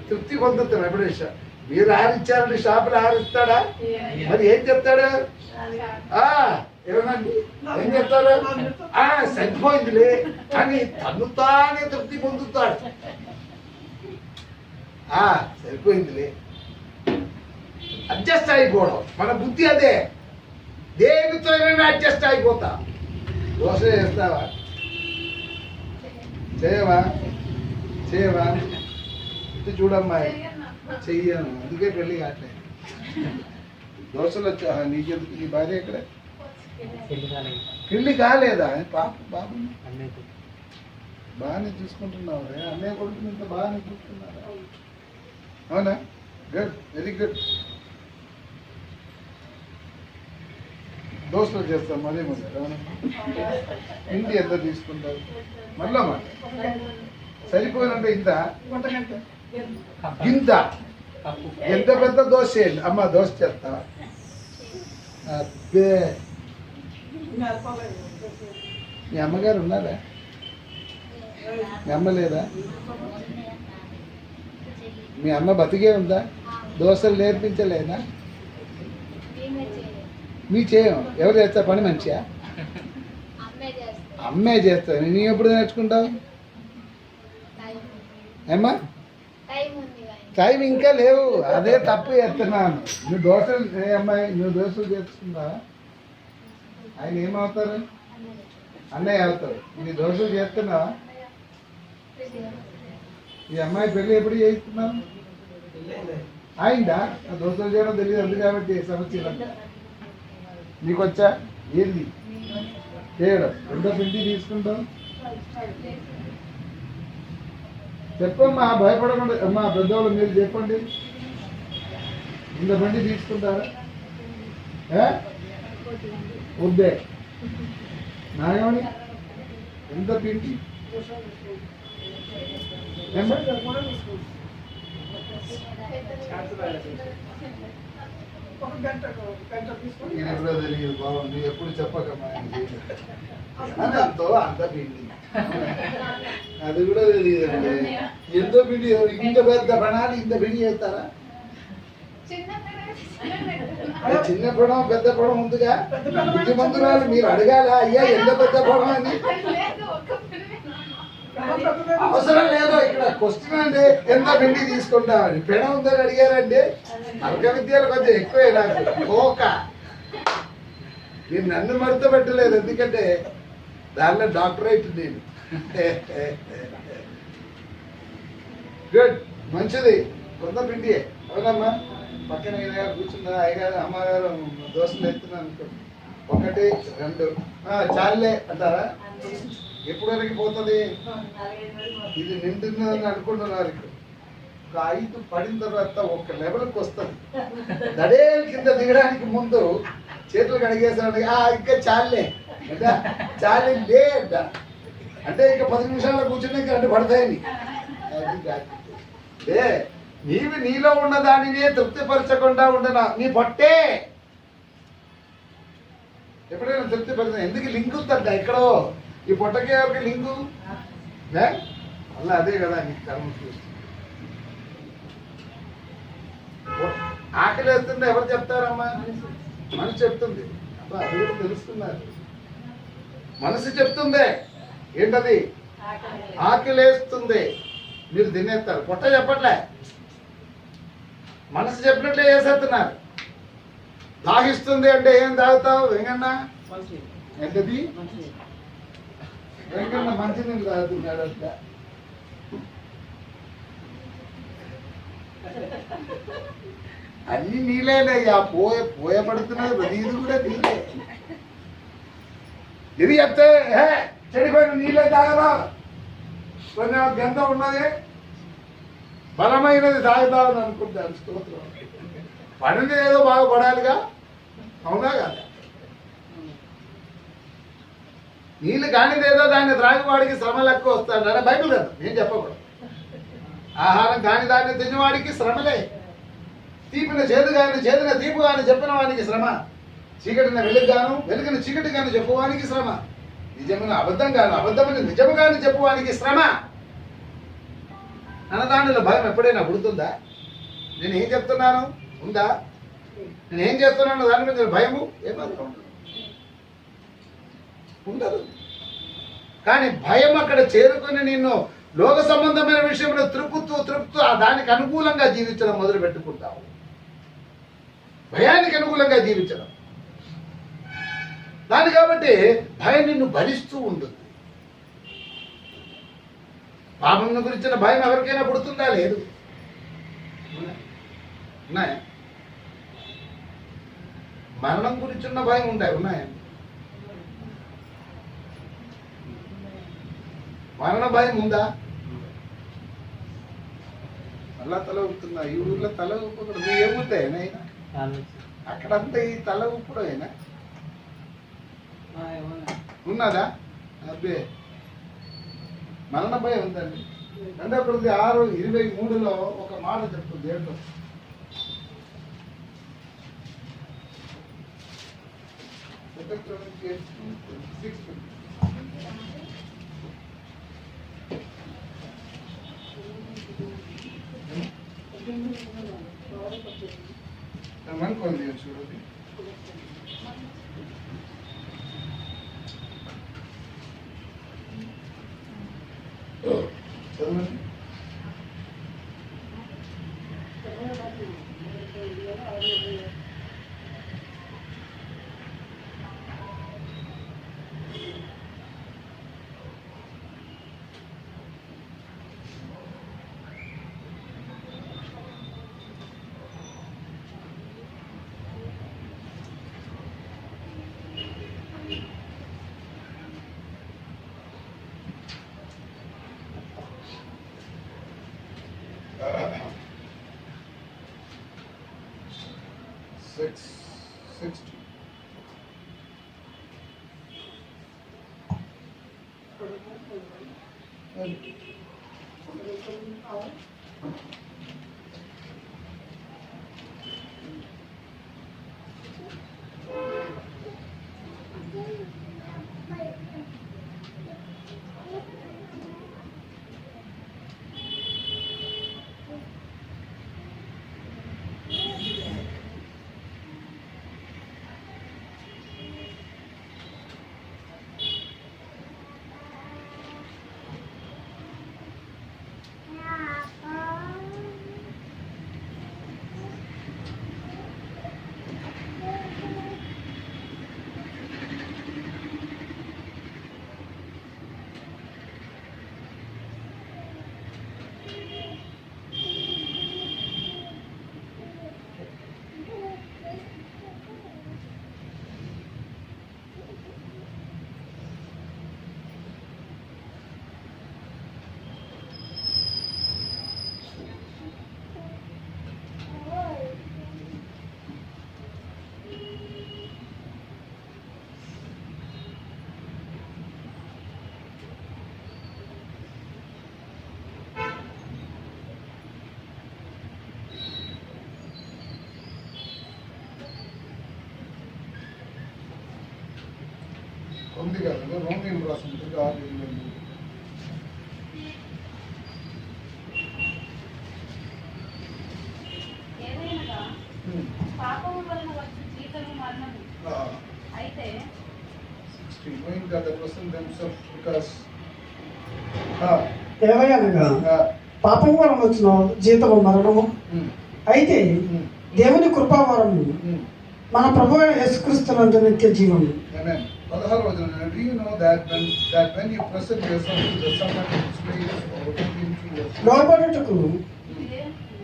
[SPEAKER 4] తృప్తి పొందుతాం ఎప్పుడే మీరు 6 ఇచ్చారండి షాపులో 6 ఇస్తాడా మరి ఏం చెప్తాడు ఏమనండి ఏం చెప్తాడు సరిపోయిందిలే అని తను తానే తృప్తి పొందుతాడు సరిపోయిందిలే అడ్జస్ట్ అయిపోవడం మన బుద్ధి అదే దేనితో అడ్జస్ట్ అయిపోతా దోశ చేస్తావా చేయవా ఇది చూడమ్మా చెయ్యను అందుకే పెళ్ళి కావట్లేదు దోశలు వచ్చా నీకెందుకు నీ భార్య ఎక్కడ పెళ్ళి కాలేదా పాప బాబు బాగానే చూసుకుంటున్నావు అన్నయ్య కొడుకుని ఇంత బాగానే చూసుకున్నారా అవునా గుడ్ వెరీ గుడ్ దోశలు చేస్తాం మళ్ళీ హిందీ ఎంత తీసుకుంటారు మళ్ళా మాట సరిపోయినంటే ఇంత ఎంత పెద్ద దోశ చేయండి అమ్మ దోశ చేస్తా అబ్బే మీ అమ్మగారు ఉన్నారా మీ అమ్మ లేదా మీ అమ్మ బతికే ఉందా దోశలు నేర్పించలేదా మీ చేయం ఎవరు చేస్తా పని మంచిగా అమ్మే చేస్తా నీ ఎప్పుడు నేర్చుకుంటావు ఏమ్మా టైం ఇంకా లేవు అదే తప్పు చేస్తున్నాను నువ్వు దోశలు ఏ అమ్మాయి నువ్వు దోశలు చేస్తున్నావా ఆయన ఏమవుతారు అన్నయ్య అవుతారు నీ దోశలు చేస్తున్నావా ఈ అమ్మాయి పెళ్ళి ఎప్పుడు చేయిస్తున్నావు అయిందా దోశలు చేయడం తెలియదు అందు కాబట్టి సమస్య నీకు వచ్చా ఏంది చేయడం ఎంత పిండి తీసుకుంటావు చెప్పమ్మా భయపడకుండా అమ్మా పెద్దవాళ్ళు మీరు చెప్పండి ఇంత బండి తీసుకుంటారా వద్దే నాగమణి ఎంత పిండి ఎప్పుడో తెలియదు బాగుంది ఎప్పుడు చెప్పకమ్మా అంత పిండి అది కూడా తెలియదండి ఎంతో పిండి ఇంత పెద్ద ప్రణాళి ఇంత పిండి చేస్తారా చిన్న పొడం పెద్ద పొడం ఉందిగా బుద్ధిమంతురాలు మీరు అడగాల అయ్యా ఎంత పెద్ద పొడం అని అవసరం లేదు ఇక్కడ క్వశ్చన్ అంటే ఎంత పిండి తీసుకుంటామని పెడం ఉందని అడిగారండి అల్క విద్యలు కొంచెం ఎక్కువే నాకు ఓక మీరు నన్ను మడత పెట్టలేదు ఎందుకంటే దానిలో డాక్టరేట్ నేను గుడ్ మంచిది కొంత పిండి అవునమ్మా పక్కన అయ్యగారు కూర్చున్నా అయ్యగారు అమ్మగారు దోశలు ఎత్తున్నాను అనుకో 1 2 చాలే అంటారా ఎప్పుడు వరకు పోతుంది ఇది నిండున్నదని అనుకుంటున్నారు ఇక్కడ ఒక 5 పడిన తర్వాత ఒక లెవెల్కి వస్తుంది దడే కింద దిగడానికి ముందు చేతులు కడిగేసాడు ఇంకా చాలే అంటే చాలే లే అంట అంటే ఇంకా 10 నిమిషాల్లో కూర్చుని కరెంట్ పడతాయని నీవు నీలో ఉన్న దానినే తృప్తిపరచకుండా ఉండనా నీ పొట్టే ఎప్పుడైనా తృప్తిపరచ ఎందుకు లింక్ ఉందంట ఎక్కడో ఈ పొట్టకి ఎవరికి లింకు మళ్ళీ అదే కదా నీకు కర్మ చూస్తుంది. ఆకలి వేస్తుంటే ఎవరు చెప్తారమ్మా? మనసు చెప్తుంది. అబ్బా అది కూడా తెలుస్తున్నారు. మనసు చెప్తుంది ఏంటది? ఆకలేస్తుంది, మీరు తినేస్తారు. పొట్ట చెప్పట్లే, మనసు చెప్పినట్లే చేసేస్తున్నారు. దాహిస్తుంది అంటే ఏం తాగుతావు వెంకన్న? ఏంటది? వెంకన్న మంచినీళ్ళు తాగుతున్నాడు అట్లా. అన్ని నీళ్ళేనయ్యా, పోయబడుతున్నది ప్రతిది కూడా నీళ్ళే. ఇది చెప్తే చెడిపోయిన నీళ్ళే తాగరా, కొంచెం గంధం ఉన్నది బలమైనది తాగుతామని అనుకుంటాను. స్తోత్రం. పడింది ఏదో బాగా పడాలిగా, అవునా కదా? నీళ్ళు కానిదేదో దాన్ని త్రాగివాడికి శ్రమలు ఎక్కువ వస్తాడు అనే బైబిల్ కదా, నేను చెప్పకూడదు. ఆహారం కాని దాన్ని తిన్నవాడికి శ్రమలే. తీపిన చేదు కానీ చేదున తీపు కానీ చెప్పిన వానికి శ్రమ. చీకటిన వెలుగు గాను వెలుగున చీకటి కానీ చెప్పువానికి శ్రమ. నిజమైన అబద్ధం గాను అబద్ధమైన నిజము కానీ చెప్పువానికి శ్రమ. అన్నదానిలో భయం ఎప్పుడైనా పుడుతుందా? నేను ఏం చెప్తున్నాను ఉందా? నేను ఏం చేస్తున్నాను దాని మీద భయము ఏమాత్రం ఉండదు. కానీ భయం అక్కడ చేరుకుని నిన్ను లోక సంబంధమైన విషయంలో త్రుపుతూ దానికి అనుకూలంగా జీవించడం మొదలు పెట్టుకుంటావు. భయానికి అనుకూలంగా జీవించడం దాని కాబట్టి భయం నిన్ను భరిస్తూ ఉంటుంది. పాపం గురించిన భయం ఎవరికైనా పుడుతుందా? లేదు. ఉన్నాయా? మరణం గురించిన భయం ఉన్నాయా? మరణ భయం ఉందా? మళ్ళా తల ఊపుతున్నా. ఈ ఊర్లో తల ఊపకూడదు. నువ్వు ఏమవుతాయినా అక్కడంతా ఈ తల ఊపుడు అయినా ఉన్నదా? అబ్బే మరణ భయం ఉందండి. అంటే అప్పుడు 6:23 ఒక మాట చెప్తుంది. ఏంటో అనుకోండి చూడండి. చదవండి. ఉంది కదా రోమియోలు రాసిన పత్రిక 6:28.
[SPEAKER 2] ఏదైనగా పాపము వలన వచ్చు జీతము మరణము. అయితే
[SPEAKER 4] 60 going that the person themselves because
[SPEAKER 3] ఏలయనగా పాపం వలన వచ్చిన జీతము మరణము. అయితే దేవుని కృపావరము మన ప్రభు అయిన యేసుక్రీస్తునందు నిత్య జీవము.
[SPEAKER 4] Amen. 16వ వచనం. Do you know that when you present yourself to the servant of slaves or into your
[SPEAKER 3] లోబడుటకు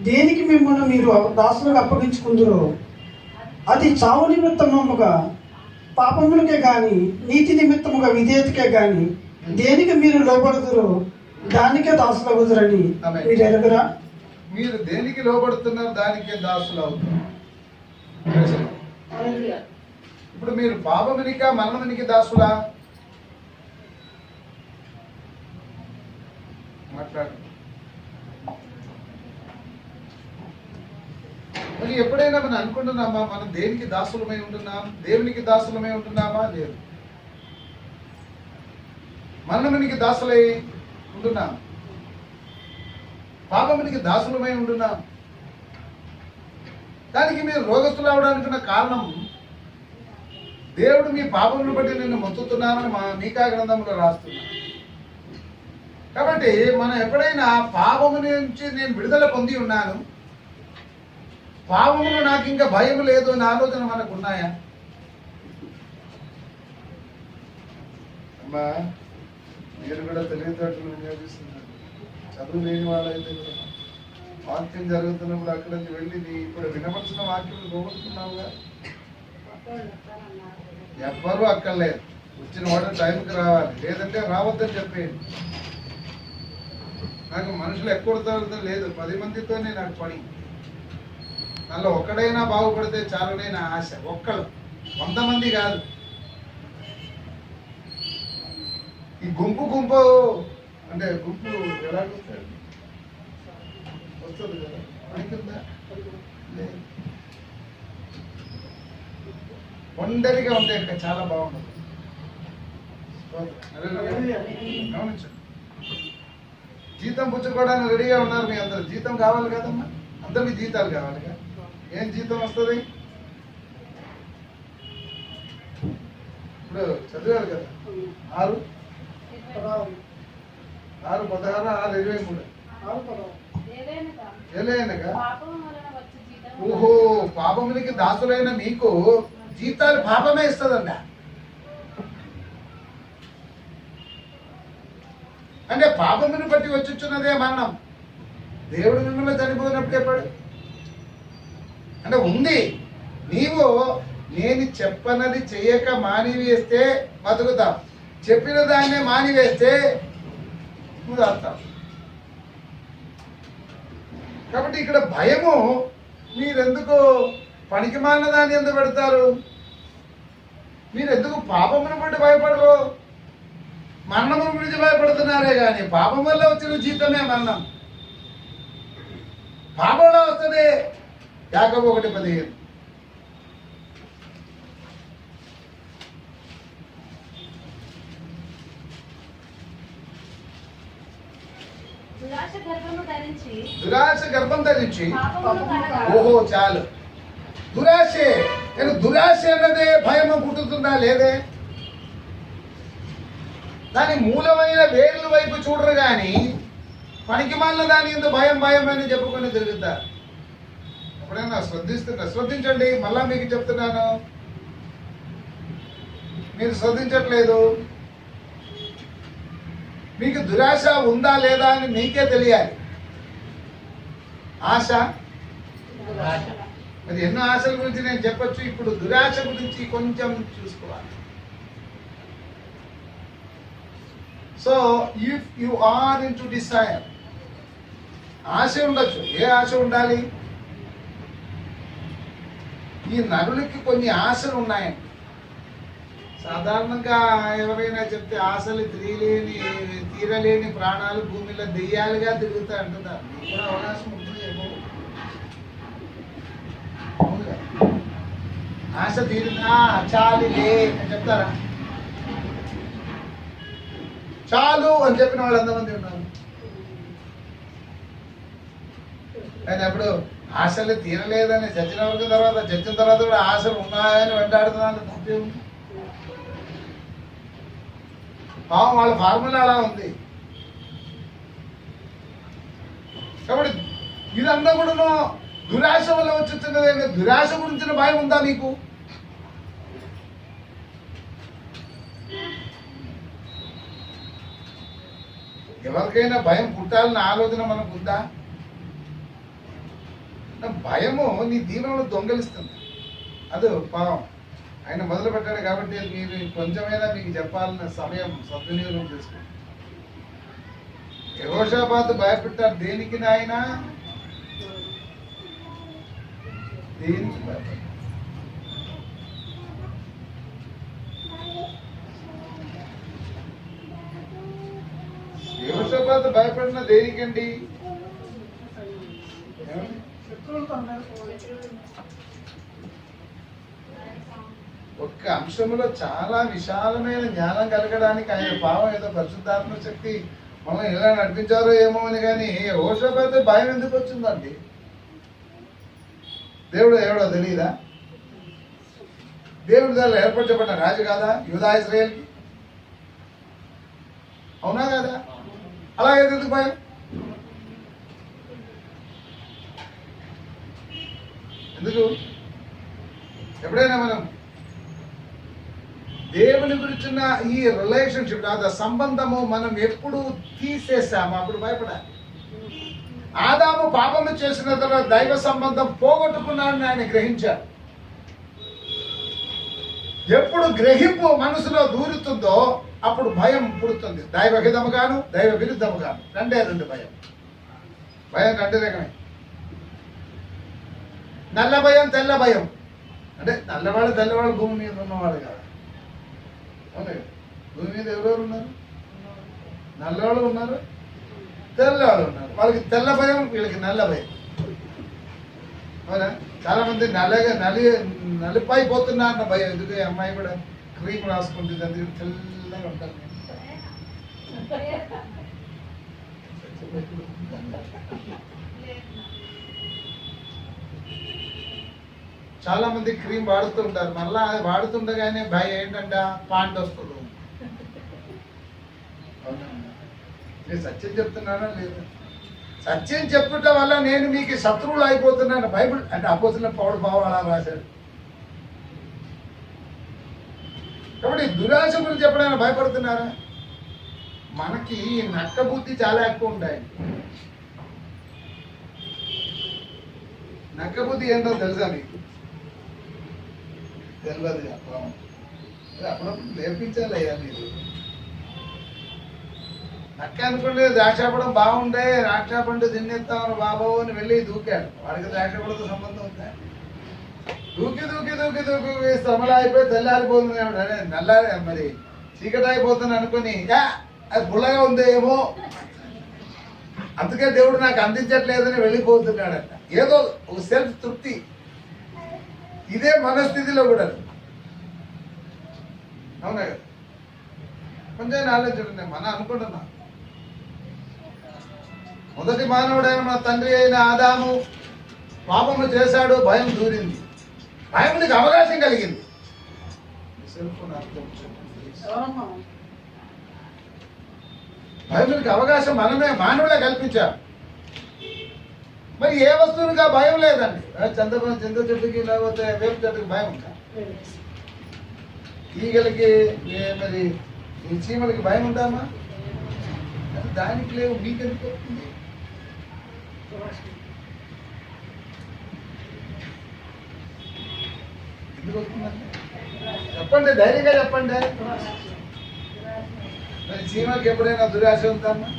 [SPEAKER 3] దేనికి మిమ్మల్ని మీరు దాసులకు అప్పగించుకుందరో అది చావు నిమిత్తముగా పాపములకే గాని నీతి నిమిత్తముగా విధేయతకే గాని దేనికి మీరు లోబడుదురో దానికే దాసులు అవుదురని మీరు ఎరుగురా?
[SPEAKER 4] మీరు దేనికి లోబడుతున్నారు దానికే దాసులు అవుతున్నారు. ఇప్పుడు మీరు పాపమునిక మరణమునికి దాసులా? మాట్లాడు. మరి ఎప్పుడైనా మనం అనుకుంటున్నామా మనం దేనికి దాసులమై ఉంటున్నాం, దేవునికి దాసులమై ఉంటున్నామా? లేదు. మరణమునికి దాసులై ఉంటున్నాం, పాపమునికి దాసులమై ఉంటున్నాం. దానికి మీరు రోగస్తులు అవడానికి ఉన్న కారణం దేవుడు మీ పాపమును బట్టి నిన్ను మొత్తుతున్నానని మీకా గ్రంథంలో రాస్తున్నాను. కాబట్టి మనం ఎప్పుడైనా పాపము నుంచి నేను విడుదల పొంది ఉన్నాను, పాపములో నాకు ఇంకా భయం లేదు అనే ఆలోచన మనకు ఉన్నాయా? అమ్మా మీరు కూడా తెలివితేటలు వినియోగిస్తున్నారు. చదువు లేని వాళ్ళైతే కూడా వాక్యం జరుగుతున్నప్పుడు అక్కడి నుంచి వెళ్ళి నీ ఇప్పుడు వినపడుతున్న వాక్యం పోగొట్టుకున్నావుగా. ఎవ్వరూ అక్కర్లేదు, వచ్చిన వాడు టైంకి రావాలి, లేదంటే రావద్దని చెప్పేయండి. నాకు మనుషులు ఎక్కువ లేదు, 10 మందితోనే నాకు పని. అందులో ఒక్కడైనా బాగుపడితే చాలునే నా ఆశ. ఒక్కడు 100 మంది కాదు. ఈ గుంపు అంటే గుంపు ఎలాగొస్తాడు? వస్తుంది కదా, పనికిందా? లేదు. ఒంటరిగా ఉంటే ఇంకా చాలా బాగుంటుంది. గమనించండి, జీతం పుచ్చుకోవడానికి రెడీగా ఉన్నారు మీ అందరు. జీతం కావాలి కదమ్మా, అందరికి జీతాలు కావాలి కదా. ఏం జీతం వస్తుంది? ఇప్పుడు చదివారు కదా, 6, 16, 6, 23. ఏలేనగా ఓహో, పాపమునికి దాసులైన మీకు జీతాలు పాపమే ఇస్తుందంట. అంటే పాపముని బట్టి వచ్చుచున్నదే మరణం. దేవుడు మిమ్మల్ని చనిపోయినప్పుడు చెప్పాడు అంటే ఉంది. నీవు నేను చెప్పనది చెయ్యక మానివేస్తే బతుకుతావు, చెప్పిన దాన్నే మానివేస్తే నువ్వు దాస్తావు. కాబట్టి ఇక్కడ భయము, మీరెందుకు పనికి మాలిన దాన్ని ఎందుకు పెడతారు? మీరెందుకు పాపమును బట్టి భయపడరు? మరణము గురించి భయపడుతున్నారే కానీ పాపం వల్ల వచ్చిన జీతమే మరణం. పాపంలో వస్తుంది. యాకోబు 1:15.
[SPEAKER 2] దురాశ
[SPEAKER 4] గర్భం ధరించి
[SPEAKER 2] పాపమును కనగా
[SPEAKER 4] ఓహో చాలు. దురాశే, నేను దురాశ అన్నదే భయము పుట్టుతుందా? లేదే. దాని మూలమైన వేర్ల వైపు చూడరు కానీ పనికి మాలిన దాని ఎందుకు భయం భయం అని చెప్పుకొని తిరుగుతారు. ఎప్పుడైనా శ్రద్ధించండి. మళ్ళా మీకు చెప్తున్నాను, మీరు శ్రద్ధించట్లేదు. మీకు దురాశ ఉందా లేదా అని మీకే తెలియాలి. ఆశ, మరి ఎన్నో ఆశల గురించి నేను చెప్పొచ్చు. ఇప్పుడు దురాశ గురించి కొంచెం చూసుకోవాలి. So if you are into desire, ఆశ ఉండొచ్చు. ఏ ఆశ ఉండాలి? ఈ నరులకి కొన్ని ఆశలు ఉన్నాయండి. సాధారణంగా ఎవరైనా చెప్తే ఆశలు తీరలేని ప్రాణాలు భూమిలో దెయ్యాలుగా తిరుగుతాయి అంటున్నారు. మీకు కూడా అవకాశం ఉంటుందేమో. ఆశ తీరిందా చాలిలే అని చెప్తారా? చాలు అని చెప్పిన వాళ్ళు ఎంతమంది ఉన్నారు? కానీ అప్పుడు ఆశలు తీరలేదని చచ్చిన వరకు తర్వాత చచ్చిన తర్వాత కూడా ఆశలు ఉన్నాయని వెంటాడుతున్నాను. తప్పే ఉంది. పాపం వాళ్ళ ఫార్ములా అలా ఉంది. కాబట్టి ఇదంతా కూడా దురాశ వల్ల వచ్చుతున్నదే. దురాశ గురించిన భయం ఉందా నీకు? ఎవరికైనా భయం పుట్టాలన్న ఆలోచన మనకు ఉందా? భయము నీ దీవెనను దొంగలిస్తుంది. అది పాపం ఆయన మొదలు పెట్టాడు కాబట్టి మీరు కొంచెమైనా మీకు చెప్పాలన్న సమయం సద్వినియోగం చేసుకోండి. యెహోషాపాతు భయపెట్టారు దేనికి నాయన? దేనికి భయపడ్డారు? యెహోషాపాతు భయపడిన దేనికండి? ఒక్క అంశంలో చాలా విశాలమైన జ్ఞానం కలగడానికి ఆయన పావం ఏదో పరిశుద్ధాత్మ శక్తి మనం ఎలా నడిపించారో ఏమో అని. కానీ యెహోషాపాతు భయం ఎందుకు వచ్చిందండి? దేవుడు ఎవడో తెలియదా? దేవుడి ద్వారా ఏర్పరచబడిన రాజు కాదా యూదా ఇశ్రాయేల్కి? అవునా కదా? అలాగే ఎందుకు భయం? ఎందుకు? ఎప్పుడైనా మనం దేవుని గురించిన ఈ రిలేషన్షిప్ ఆ సంబంధము మనం ఎప్పుడు తీసేసాము అప్పుడు భయపడాలి. ఆదాము పాపము చేసిన తర్వాత దైవ సంబంధం పోగొట్టుకున్నాడని ఆయన గ్రహించారు. ఎప్పుడు గ్రహింపు మనసులో దూరుతుందో అప్పుడు భయం పుడుతుంది. దైవ హితముగాను దైవ విరుద్ధముగాను రెండు భయం. భయం రెండు రకమే. నల్ల భయం, తెల్ల భయం. అంటే నల్లవాడు తెల్లవాడు భూమి మీద ఉన్నవాడు కాదు. అవునా? భూమి మీద ఎవరెవరు ఉన్నారు? నల్లవాళ్ళు ఉన్నారు, తెల్లవాళ్ళు ఉన్నారు. వాళ్ళకి తెల్ల భయం, వీళ్ళకి నల్ల భయం. అవునా? చాలా మంది నలిపైపోతున్నా అన్న భయం. ఎందుకు? అమ్మాయి కూడా క్రీమ్ రాసుకుంటుంది, అందుకే తెల్లగా ఉంటారు. చాలా మంది క్రీమ్ వాడుతూ ఉంటారు. మళ్ళా అది వాడుతుండగానే భయం ఏంటంట, పాంట్ వస్తుంది. నేను సత్యం చెప్తున్నానా లేదా? సత్యం చెప్పుట వల్ల నేను మీకు శత్రువులు అయిపోతున్నాను. బైబిల్ అంటే అపోజిట్ పౌలు భావం అలా రాశాడు. కాబట్టి దురాశ గురించి ఎప్పుడైనా భయపడుతున్నారా? మనకి నక్క బుద్ధి చాలా ఎక్కువ ఉంటాయి. నక్క బుద్ధి ఏంటో తెలుసా మీకు? తెలియదు. అప్పుడప్పుడు నేర్పించాలి అయ్యా మీరు. నక్క అనుకుంటే ద్రాక్షాపడం బాగుండే, ద్రాక్షాపండు తినేస్తామని బాబు అని వెళ్ళి దూకాడు. వాడికి ద్రాక్షాపడంతో సంబంధం ఉందా? దూకి దూకి దూకి దూకి శ్రమలు అయిపోయి తెల్లారిపోతుంది. నల్లారి మరి చీకటి అయిపోతుంది అనుకుని అది పుల్లగా ఉందేమో అందుకే దేవుడు నాకు అందించట్లేదని వెళ్ళిపోతున్నాడట. ఏదో ఒక సెల్ఫ్ తృప్తి. ఇదే మనస్థితిలో కూడా. అవునా? కొంచెం ఆలోచించండి. మనం అనుకుంటున్నా మొదటి మానవుడైన మన తండ్రి అయిన ఆదాము పాపము చేశాడు, భయం దూరింది, భయంకి అవకాశం కలిగింది. భయంకి అవకాశం మనమే మానవులే కల్పించారు. మరి ఏ వస్తువునిగా భయం లేదండి. చంద్ర చెట్టుకి లేకపోతే వేపు చెట్టుకి భయం ఉంటా? ఈగలకి మరి ఈ చీమలకి భయం ఉంటామా? దానికి లేవు. మీకెందుకు వస్తుంది? ఎందుకు వస్తుందండి? చెప్పండి, ధైర్యంగా చెప్పండి. మరి చీమలకి ఎప్పుడైనా దురాశ ఉందమ్మా?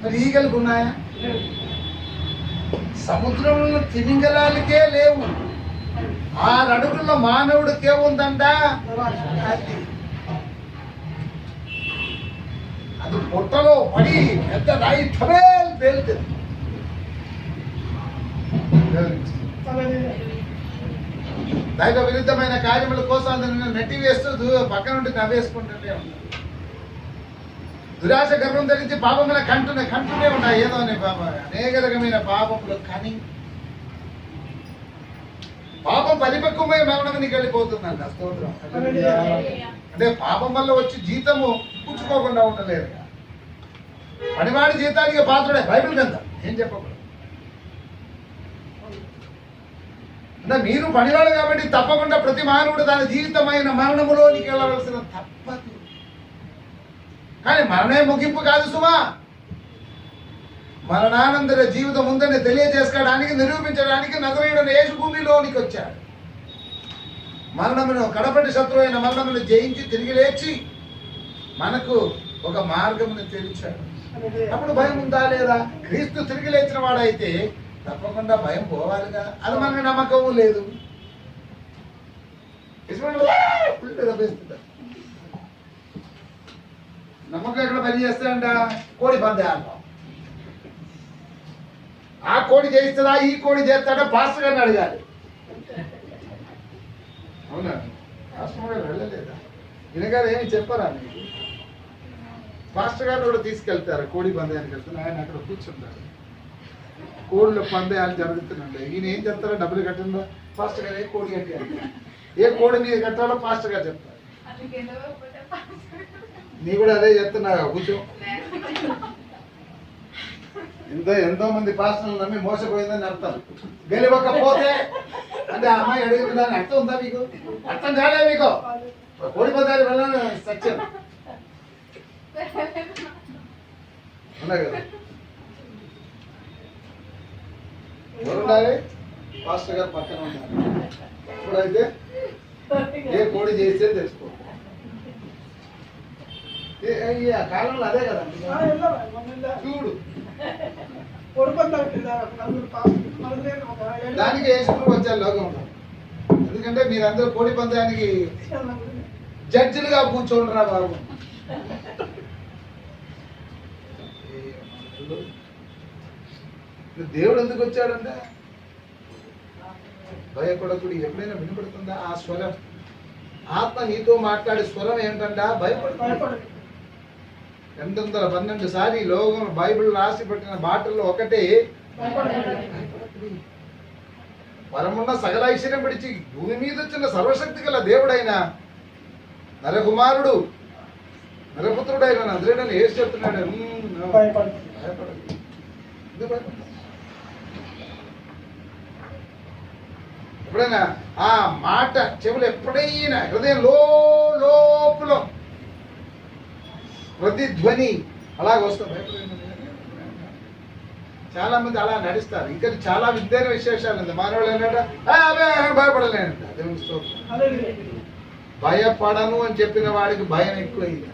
[SPEAKER 4] మరి ఈగలకు ఉన్నాయా? సముద్రంలో తిమింగలాలకే లేవు. 6 అడుగుల్లో మానవుడికే ఉందంట. అది పొట్టలో పడి పెద్ద రాయి ఠమేల్ పేలుతుంది. దైవ విరుద్ధమైన కార్యముల కోసం నెట్టి వేస్తూ పక్క నుండి నవ్వేసుకుంటుంటే ఉంటారు. దురాశ గర్భం ధరించి పాపముల కంటూనే ఉన్నాయి. ఏదో అనే పాపం, అనేక రకమైన పాపములు కానీ పాపం పరిపక్వమై మరణానికి వెళ్ళిపోతుందంట. స్తోత్రం. అంటే పాపం వల్ల వచ్చి జీతము పుచ్చుకోకుండా ఉండలేదు. పనివాడి జీతానికి పాత్రుడే బైబిల్ గ్రంథం ఏం చెప్పకూడదు. అంటే మీరు పనివాడు కాబట్టి తప్పకుండా ప్రతి మానవుడు తన జీవితమైన మరణములోనికి వెళ్ళవలసిన తప్పదు. కానీ మరణమే ముగింపు కాదు సుమా. మరణానంతర జీవితం ఉందని తెలియజేసుకోవడానికి, నిరూపించడానికి నజరేయుడైన యేసు భూమిలోనికి వచ్చాడు. మరణమును, కడపటి శత్రువు అయిన మరణమును జయించి తిరిగి లేచి మనకు ఒక మార్గమును తెరిచాడు. అప్పుడు భయం ఉందా లేదా? క్రీస్తు తిరిగి లేచిన వాడైతే తప్పకుండా భయం పోవాలిగా. అది మనకు నమ్మకము లేదు. నమ్మకం ఎక్కడ పని చేస్తాడంట? కోడి పందాలు. ఆ కోడి చేయిస్తుందా, ఈ కోడి చేస్తాడా? పాస్టర్ గారిని అడగాలి. అవునా? పాస్టర్ గారు వెళ్ళలేదా? వినగారు ఏమి చెప్పారా మీకు? పాస్టర్ గారు కూడా తీసుకెళ్తారు కోడి పందయానికి వెళ్తారు. ఆయన అక్కడ కూర్చుంటారు. కోళ్ళ పందయాలు జరుగుతున్నాయి. ఈయన ఏం చెప్తారో డబ్బులు కట్టిందో పాస్టర్ గారు ఏ కోడి కట్టారు, ఏ కోడి మీద కట్టాలో పాస్టర్ గారు చెప్తారు. నీ కూడా అదే చెప్తున్నా కూర్చో. ఎంతో మంది పాస్టర్లు నమ్మి మోసపోయిందని అర్థం. గెలివకపోతే అంటే ఆ అమ్మాయి అడుగుతుందని అర్థం ఉందా మీకు? అర్థం కాలే మీకు? కోడి పందాలు వెళ్ళాలని సత్యం ఉన్నాయి కదా. ఎవరుండాలి? పాస్టర్ గారు పక్కన ఉండాలి. ఇప్పుడైతే ఏ కోడి చేస్తే తెలుసుకో. ఆ కాలంలో అదే కదా చూడు. దానికి వేసుకుని వచ్చారు లోకంలో. ఎందుకంటే మీరందరూ కోడి పందానికి జడ్జిలుగా కూర్చోండిరా బాబు. దేవుడు ఎందుకు వచ్చాడంటే భయపడకుడు. ఎప్పుడైనా వినపడుతుందా ఆ స్వరం? ఆత్మ నీతో మాట్లాడే స్వరం ఏంటంట? భయపడు. 212 సారి లోకం బైబిల్ రాసి పెట్టిన బాటల్లో ఒకటి పరమున్న సకల ఐశ్వర్యం పిడిచి భూమి మీద వచ్చిన సర్వశక్తి గల దేవుడైన నరకుమారుడు, నరపుత్రుడైన నజరేయుడైన యేసు చెప్తున్నాడు, భయపడు. ఎప్పుడైనా ఆ మాట చెవులు ఎప్పుడైనా హృదయం లోపల ప్రతిధ్వని అలాగ వస్తుంది. చాలా మంది అలా నడుస్తారు. ఇంకా చాలా విద్యైన విశేషాలు ఉంది. మానవుడు ఏంటంటే భయపడలేనంట. దేవుని స్తోత్రం. భయపడను అని చెప్పిన వాడికి భయం ఎక్కువైంది.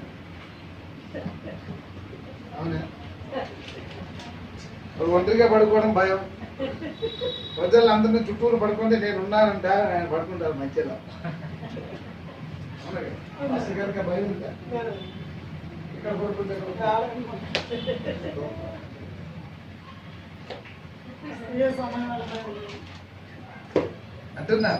[SPEAKER 4] అవునా? ఒంటరిగా పడుకోవడం భయం. ప్రజలందరినీ చుట్టూరు పడుకుంటే నేను ఉన్నానంట, ఆయన పడుకుంటారు మంచిగా. కనుక భయం ఉందా? ఇక్కడ పడుకుంటే అంటున్నా.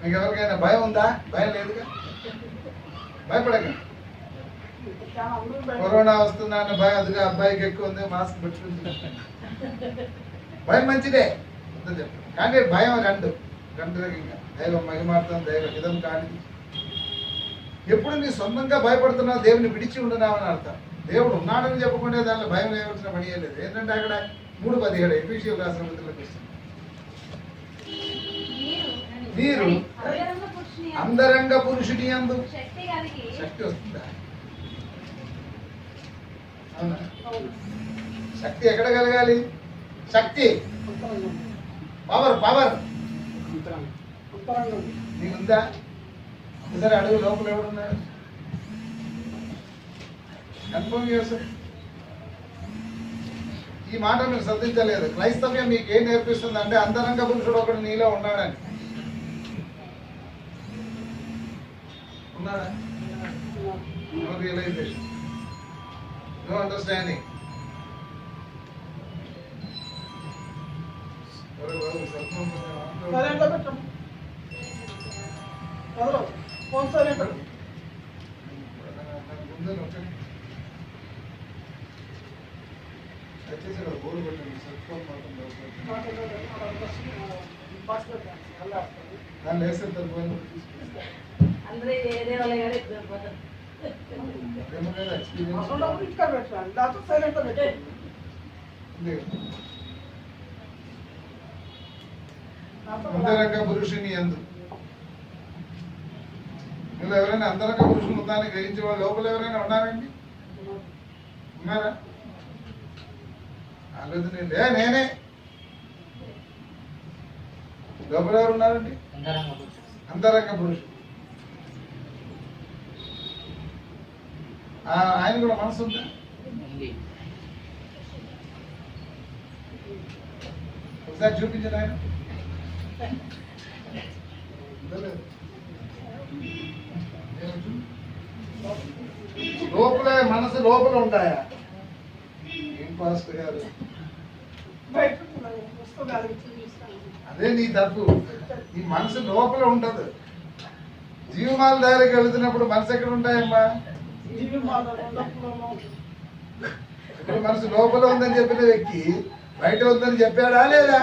[SPEAKER 4] మీకు ఎవరికైనా భయం ఉందా? భయం లేదుగా. భయపడక. కరోనా వస్తుందా అన్న భయం అదిగా అబ్బాయికి ఎక్కువ ఉంది, మాస్క్ పెట్టుకుంది. భయం మంచిదే కానీ భయం రెండు రకంగా. దైవం మహిమార్థం, దైవ హితం కానీ. ఎప్పుడు నీ సొంతంగా భయపడుతున్నావు, దేవుని విడిచి ఉంటున్నావని అర్థం. దేవుడు ఉన్నాడని చెప్పకుండా దానిలో భయం లేవలసిన పని లేదు. ఏంటంటే అక్కడ 3:17 ఎఫెసీయులకు రాసిన పత్రికలో మీరు అంతరంగ పురుషుని యందు శక్తి వస్తుందా? అవునా? శక్తి ఎక్కడ కలగాలి? శక్తి పవర్ నీకుందా? సరే అడుగు, లోపల ఎవడున్నాడు? కన్ఫర్మ్ చేస్తారు. ఈ మాట మీరు శ్రద్ధించలేదు. క్రైస్తవ్యం మీకు ఏం నేర్పిస్తుంది అంటే అంతరంగ పురుషుడు ఒకడు నీలో ఉన్నాడని. ఉన్నాడా? No realisation, no understanding.
[SPEAKER 3] ఒకసారి
[SPEAKER 4] దాన్ని వేస్తే తగ్గుతుంది
[SPEAKER 2] అందరూ ఏదే వాళ్ళ కానీ పోతారు.
[SPEAKER 4] ఏమో కదా ఎక్స్పీరియన్స్
[SPEAKER 3] ఇక్కడ పెట్టాలి డాక్టర్ సైలెంట్ పెట్టాలి.
[SPEAKER 4] అంతరంగ పురుషుని ఎందు మీరు ఎవరైనా అంతరంగ పురుషుని ఉందాన్ని గ్రహించే వాళ్ళు లోపల ఎవరైనా ఉన్నారండి? ఉన్నారా? ఆలోచన నేనే లోపల ఎవరు ఉన్నారండి? అంతరంగ పురుషుడు. ఆయన కూడా మనసు ఉందా? ఒకసారి చూపించండి ఆయన. లోపల మనసు లోపల ఉంటాయా? ఏం పాస్టర్ గారు
[SPEAKER 3] బయట పుస్తకాలు చూపిస్తాను.
[SPEAKER 4] అదే నీ తప్పు. ఈ మనసు లోపల ఉండదు. జీవమాల దగ్గరికి వెళుతున్నప్పుడు మనసు ఎక్కడ ఉంటాయమ్మా? ఇప్పుడు మనసు లోపల ఉందని చెప్పిన వ్యక్తి బయట ఉందని చెప్పాడా లేదా?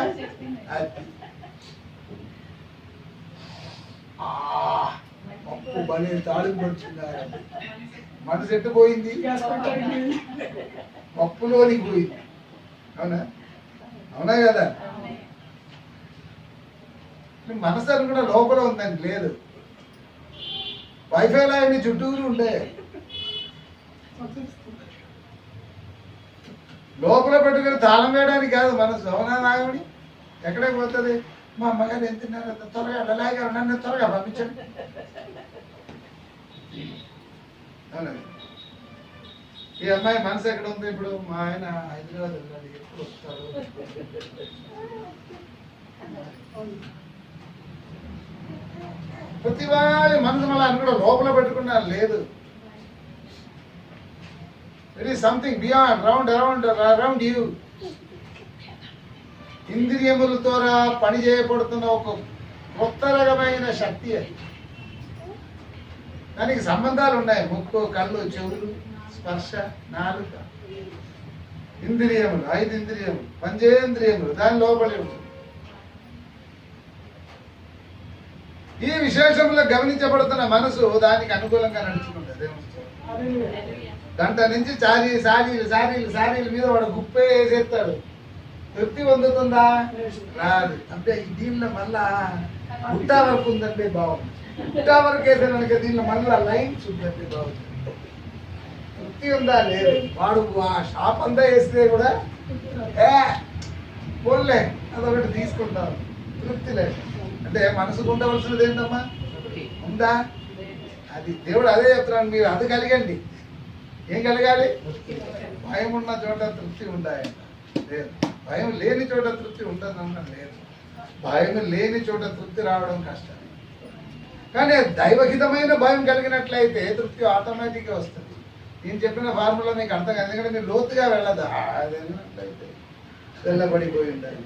[SPEAKER 4] పప్పు బలే తాళింపు పడుతున్నారు. మనసు ఎట్టు పోయింది? పప్పులోనికి పోయింది. అవునా? అవునా కదా? మనసు అని కూడా లోపల ఉందండి. లేదు, వైఫై లైన్ చుట్టూరు ఉండే లోపల పెట్టుకుని తాళం వేయడానికి కాదు మనసు. అవునా నాగమణి? ఎక్కడికి పోతుంది? మా అమ్మగారు ఎంత తిన్నారు, త్వరగా అలాగే నన్ను త్వరగా పంపించండి. అవునా? ఈ అమ్మాయి మనసు ఎక్కడ ఉంది? ఇప్పుడు మా ఆయన హైదరాబాద్ వెళ్ళాలి, ఎప్పుడు వస్తారు? ప్రతి వాడి మనసు మళ్ళీ అని కూడా లోపల పెట్టుకున్నారు. లేదు, it is something beyond around you. ఇంద్రియములతో పని చేయబడుతున్న ఒక కొత్త రకమైన శక్తి అది. దానికి సంబంధాలు ఉన్నాయి. ముక్కు, కళ్ళు, చెవులు, స్పర్శ, నాలుక, ఇంద్రియములు, 5 ఇంద్రియములు, పంచేంద్రియములు దాని లోపలి ఉంటుంది. ఈ విశేషంలో గమనించబడుతున్న మనసు దానికి అనుకూలంగా నడుచుకుంటుంది. గంట నుంచి సారీలు మీద వాడు గుప్పే వేసేస్తాడు. తృప్తి పొందుతుందా? రాదు. అంటే దీనిలో మళ్ళా గుట్టా వరకు ఉందంటే బాగుంది. గుట్టా వరకు వేసే కనుక దీనిలో మళ్ళా లైన్స్ ఉందంటే బాగుంది. తృప్తి ఉందా? లేదు. వాడు ఆ షాప్ అంతా వేస్తే కూడా పోన్లే అదొకటి తీసుకుంటాం. తృప్తి లేదు. అంటే మనసుకు ఉండవలసినది ఏంటమ్మా? ఉందా? అది దేవుడు అదే చెప్తున్నాను. మీరు అది కలిగండి. ఏం కలగాలి? భయం ఉన్న చోట తృప్తి ఉండాలి. లేదు. భయం లేని చోట తృప్తి ఉండదన్న లేదు. భయం లేని చోట తృప్తి రావడం కష్టం. కానీ దైవహితమైన భయం కలిగినట్లయితే తృప్తి ఆటోమేటిక్గా వస్తుంది. నేను చెప్పిన ఫార్ములా మీకు అర్థం కాదు. ఎందుకంటే మీరు లోతుగా వెళ్ళదు. అది వెళ్ళినట్లయితే వెళ్ళబడిపోయి ఉండాలి.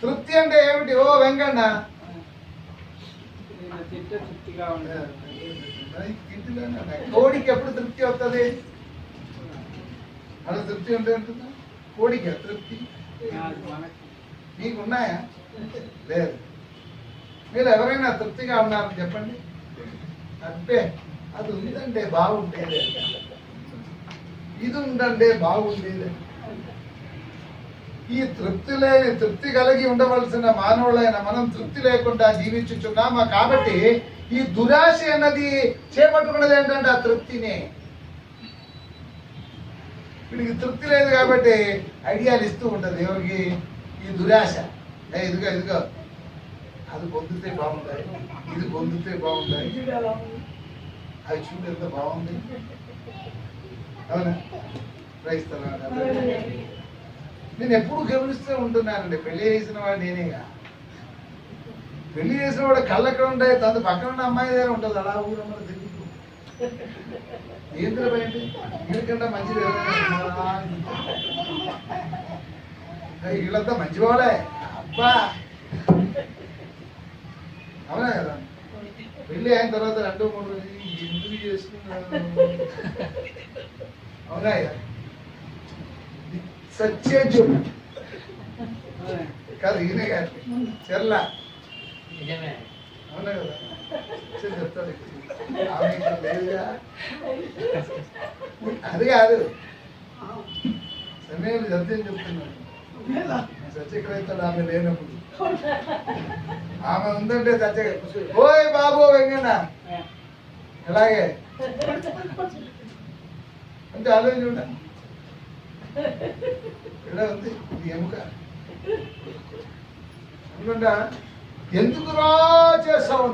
[SPEAKER 4] తృప్తి అంటే ఏమిటి? ఓ వెంకన్న, కోడికి ఎప్పుడు తృప్తి వస్తుంది? అలా తృప్తి ఉంటే ఉంటుందా? కోడికి తృప్తి మీకున్నాయా? లేదు. మీరు ఎవరైనా తృప్తిగా ఉన్నారని చెప్పండి. అబ్బే అది ఉందంటే బాగుండేది, ఇది ఉందంటే బాగుండేది. ఈ తృప్తి కలిగి ఉండవలసిన మానవులైన మనం తృప్తి లేకుండా జీవించుచున్నామా? కాబట్టి ఈ దురాశ అన్నది చేపట్టుకున్నది ఏంటంటే ఆ తృప్తినే. వీడికి తృప్తి లేదు కాబట్టి ఐడియాలు ఇస్తూ ఉంటుంది. ఎవరికి? ఈ దురాశ. ఇదిగో అది పొందితే బాగుంటాయి, ఇది పొందితే బాగుంటాయి, అది చూడు ఎంత బాగుంది. అవునా? క్రైస్తవ నేను ఎప్పుడు గమనిస్తూ ఉంటున్నానండి. పెళ్లి చేసిన వాడు నేనేగా. పెళ్లి చేసిన వాడు కళ్ళు ఎక్కడ ఉంటాయి? తన పక్కన ఉన్న అమ్మాయి దగ్గర ఉంటుంది. అలా ఊరమ్మ తిరుగుతూ ఏంద్ర బయట వీళ్ళకంటే మంచిది వీళ్ళంతా మంచి వాళ్ళే. అబ్బా అవునా కదా? పెళ్లి అయిన తర్వాత 2-3 రోజులు ఎందుకు చేసుకున్నాను? అవునా? సత్యం చెప్పు. కాదు ఈయనే కాదు చెర్ల
[SPEAKER 2] నిజమే.
[SPEAKER 4] అవునా కదా చెప్తాడు ఆమె ఇక్కడ లేదుగా అది కాదు సమయంలో సత్యం చెప్తున్నాను సత్యక్రైతాడు ఆమె లేనప్పుడు ఆమె ఉందంటే సత్య ఓయ్ బాబు వెంకన్న ఎలాగే అంటే ఆలోచన చూడండి ఎలా ఉంది ఇది ఎముక అనుకుంటా ఎందుకు రా చేస్తావు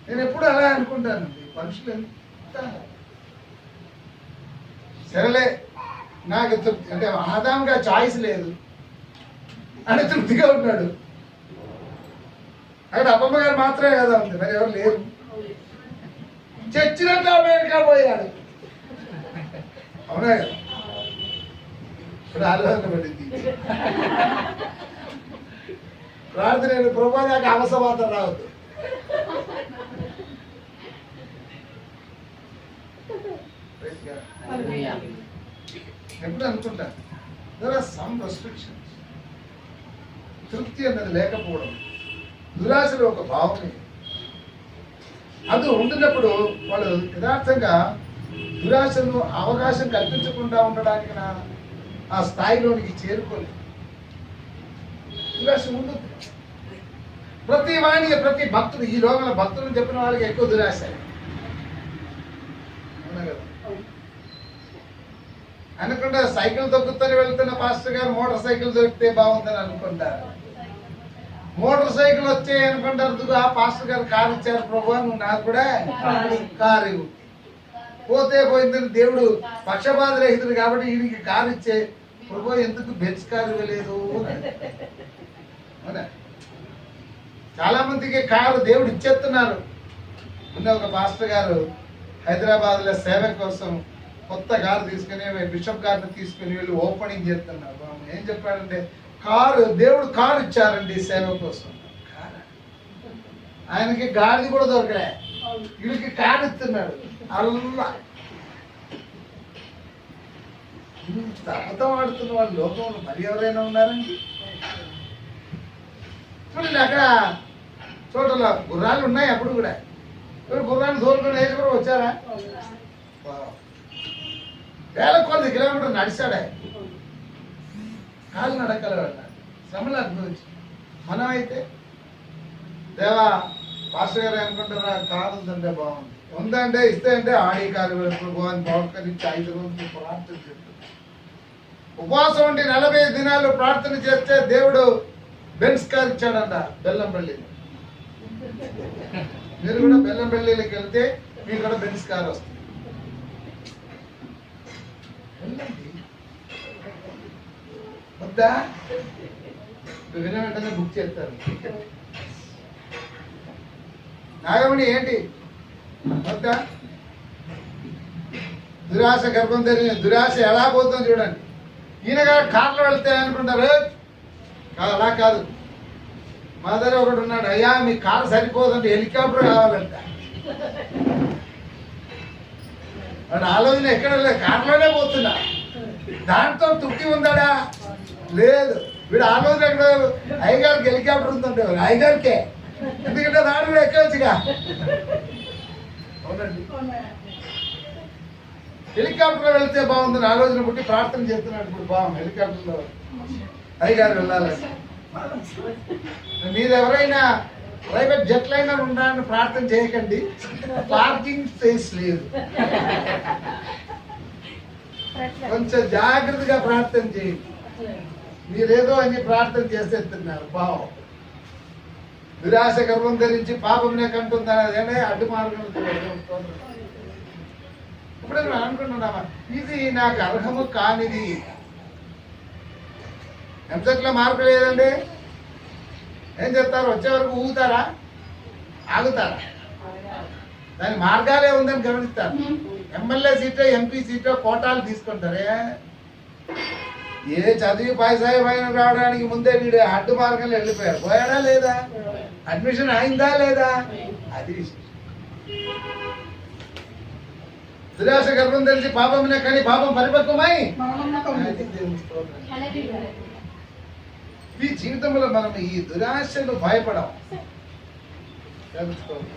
[SPEAKER 4] నేను ఎప్పుడు అలా అనుకుంటానండి మనుషులు ఎంత సరేలే నాకు తృప్తి అంటే ఆదాంగా చాయిస్ లేదు అని తృప్తిగా ఉన్నాడు అక్కడ అమ్మమ్మ గారు మాత్రమే కదా ఉంది మరి ఎవరు లేరు చచ్చినట్టు అమెరికా పోయాడు అవునా కదా ఇప్పుడు ఆలోచన పడింది ప్రార్థన నేను ప్రభా నాకు అవసరవాదం రావద్దు ఎప్పుడు అనుకుంటాను దర్ ఆర్ సమ్ రెస్ట్రిక్షన్స్ తృప్తి అన్నది లేకపోవడం దురాశలో ఒక భావమే అది ఉంటున్నప్పుడు వాళ్ళు యథార్థంగా దురాశను అవకాశం కల్పించకుండా ఉండడానికి ఆ స్థాయిలోనికి చేరుకోలేదు దురాశ ఉండదు ప్రతి వాణి ప్రతి భక్తుడు ఈ లోకంలో భక్తులను చెప్పిన వాళ్ళకి ఎక్కువ దురాశ అవునా కదా అనుకుంటా సైకిల్ తొక్కుతూనే వెళ్తున్న పాస్టర్ గారు మోటార్ సైకిల్ దొరికితే బాగుందని అనుకుంటారు మోటార్ సైకిల్ వచ్చాయి అనుకుంటారు ఆ పాస్టర్ గారు కారు ఇచ్చారు ప్రభు నువ్వు నాకు కూడా కారు ఇవ్వు పోతే పోయిందని దేవుడు పక్షపాత రహితుడు కాబట్టి వీడికి కారు ఇచ్చే ప్రభు ఎందుకు బెంచ్ కారు ఇవ్వలేదు అవునా చాలా మందికి కారు దేవుడు ఇచ్చేస్తున్నారు మొన్న ఒక పాస్టర్ గారు హైదరాబాద్ లో సేవ కోసం కొత్త కారు తీసుకుని బిషప్ గారిని తీసుకుని వెళ్ళి ఓపెనింగ్ చేస్తున్నారు ఏం చెప్పాడంటే కారు దేవుడు కారు ఇచ్చారండి సేవ కోసం ఆయనకి గాడి కూడా దొరకలే వీళ్ళకి కారు ఇస్తున్నాడు అల్లా ఇంత అబద్ధం ఆడుతున్న వాళ్ళు లోకంలో మరి ఎవరైనా ఉన్నారండి చూడండి అక్కడ చోటల గుర్రాలు ఉన్నాయి అప్పుడు కూడా గుర్రాన్ని దూరుకుని వేసి కూడా వచ్చారా వేల కొద్ది కిలోమీటర్ నడిచాడే కాళ్ళు నడకలు వెళ్ళాలి శ్రమలు అనుభవించి మనం అయితే దేవా పాస్టర్ గారు అనుకుంటారా కారు ఉందంటే బాగుంది ఉందంటే ఇస్తే అంటే ఆడి కారు బాగుంది బహుకరించి 5 రోజులు ప్రార్థన చేస్తారు ఉపవాసం ఉండి 40 దినాలు ప్రార్థన చేస్తే దేవుడు బెన్స్ కారు ఇచ్చాడంట బెల్లంపల్లి మీరు కూడా బెల్లంపల్లికి వెళ్తే మీకు కూడా బెన్స్ కారు వస్తుంది వద్దా విన వెంటనే బుక్ చేస్తారు నాగమణి ఏంటి వద్దా దురాశ గర్భం తెలియని దురాశ ఎలా పోతుందో చూడండి ఈయనగా కార్లో వెళ్తే అనుకుంటారు అలా కాదు మా దగ్గర ఒకడు ఉన్నాడు అయ్యా మీ కారు సరిపోదంటే హెలికాప్టర్ కావాలంట వాడు ఆలోచన ఎక్కడ లేదు కార్లోనే పోతున్నా దాంతో తృప్తి ఉందాడా లేదు వీడు ఆలోచన ఎక్కడ అయ్యగారికి హెలికాప్టర్ ఉందంటే అయ్యగారికే ఎందుకంటే దాని కూడా ఎక్కవచ్చుగా అవునండి హెలికాప్టర్ వెళ్తే బాగుందని ఆలోచన పుట్టి ప్రార్థన చేస్తున్నాడు ఇప్పుడు బాగుంది హెలికాప్టర్లో అయ్యగారు వెళ్ళాలని మీరు ఎవరైనా ప్రైవేట్ జెట్ లైనర్ ఉండాలని ప్రార్థన చేయకండి పార్కింగ్ స్పేస్ లేదు కొంచెం జాగ్రత్తగా ప్రార్థన చేయండి మీరేదో అని ప్రార్థన చేసేస్తున్నారు భావం దురాశ గర్భం ధరించి పాపంనే కంటుందని అదేనే అడ్డు మార్గం ఇప్పుడు నేను అనుకుంటున్నామా ఇది నాకు అర్హము కానిది ఎంసెట్లో మార్పు లేదండి ఏం చెప్తారు వచ్చే వరకు ఊగుతారా ఆగుతారా దాని మార్గాలే ఉందని గమనిస్తారు ఎమ్మెల్యే సీటో ఎంపీ సీటో కోటాలు తీసుకుంటారే ఏ చదివి పైసాయి పైన రావడానికి ముందే వీడు అడ్డు మార్గంలో వెళ్ళిపోయారు పోయాడా లేదా అడ్మిషన్ అయిందా లేదా అది దురాశ గర్భం తెలిసి పాపమునే కానీ పాపం పరిపక్వమై
[SPEAKER 3] మరణమును కలుగు.
[SPEAKER 4] అది దేవుని స్తోత్రం. ఈ జీవితంలో మనం ఈ దురాశను భయపడం. దేవుని స్తోత్రం.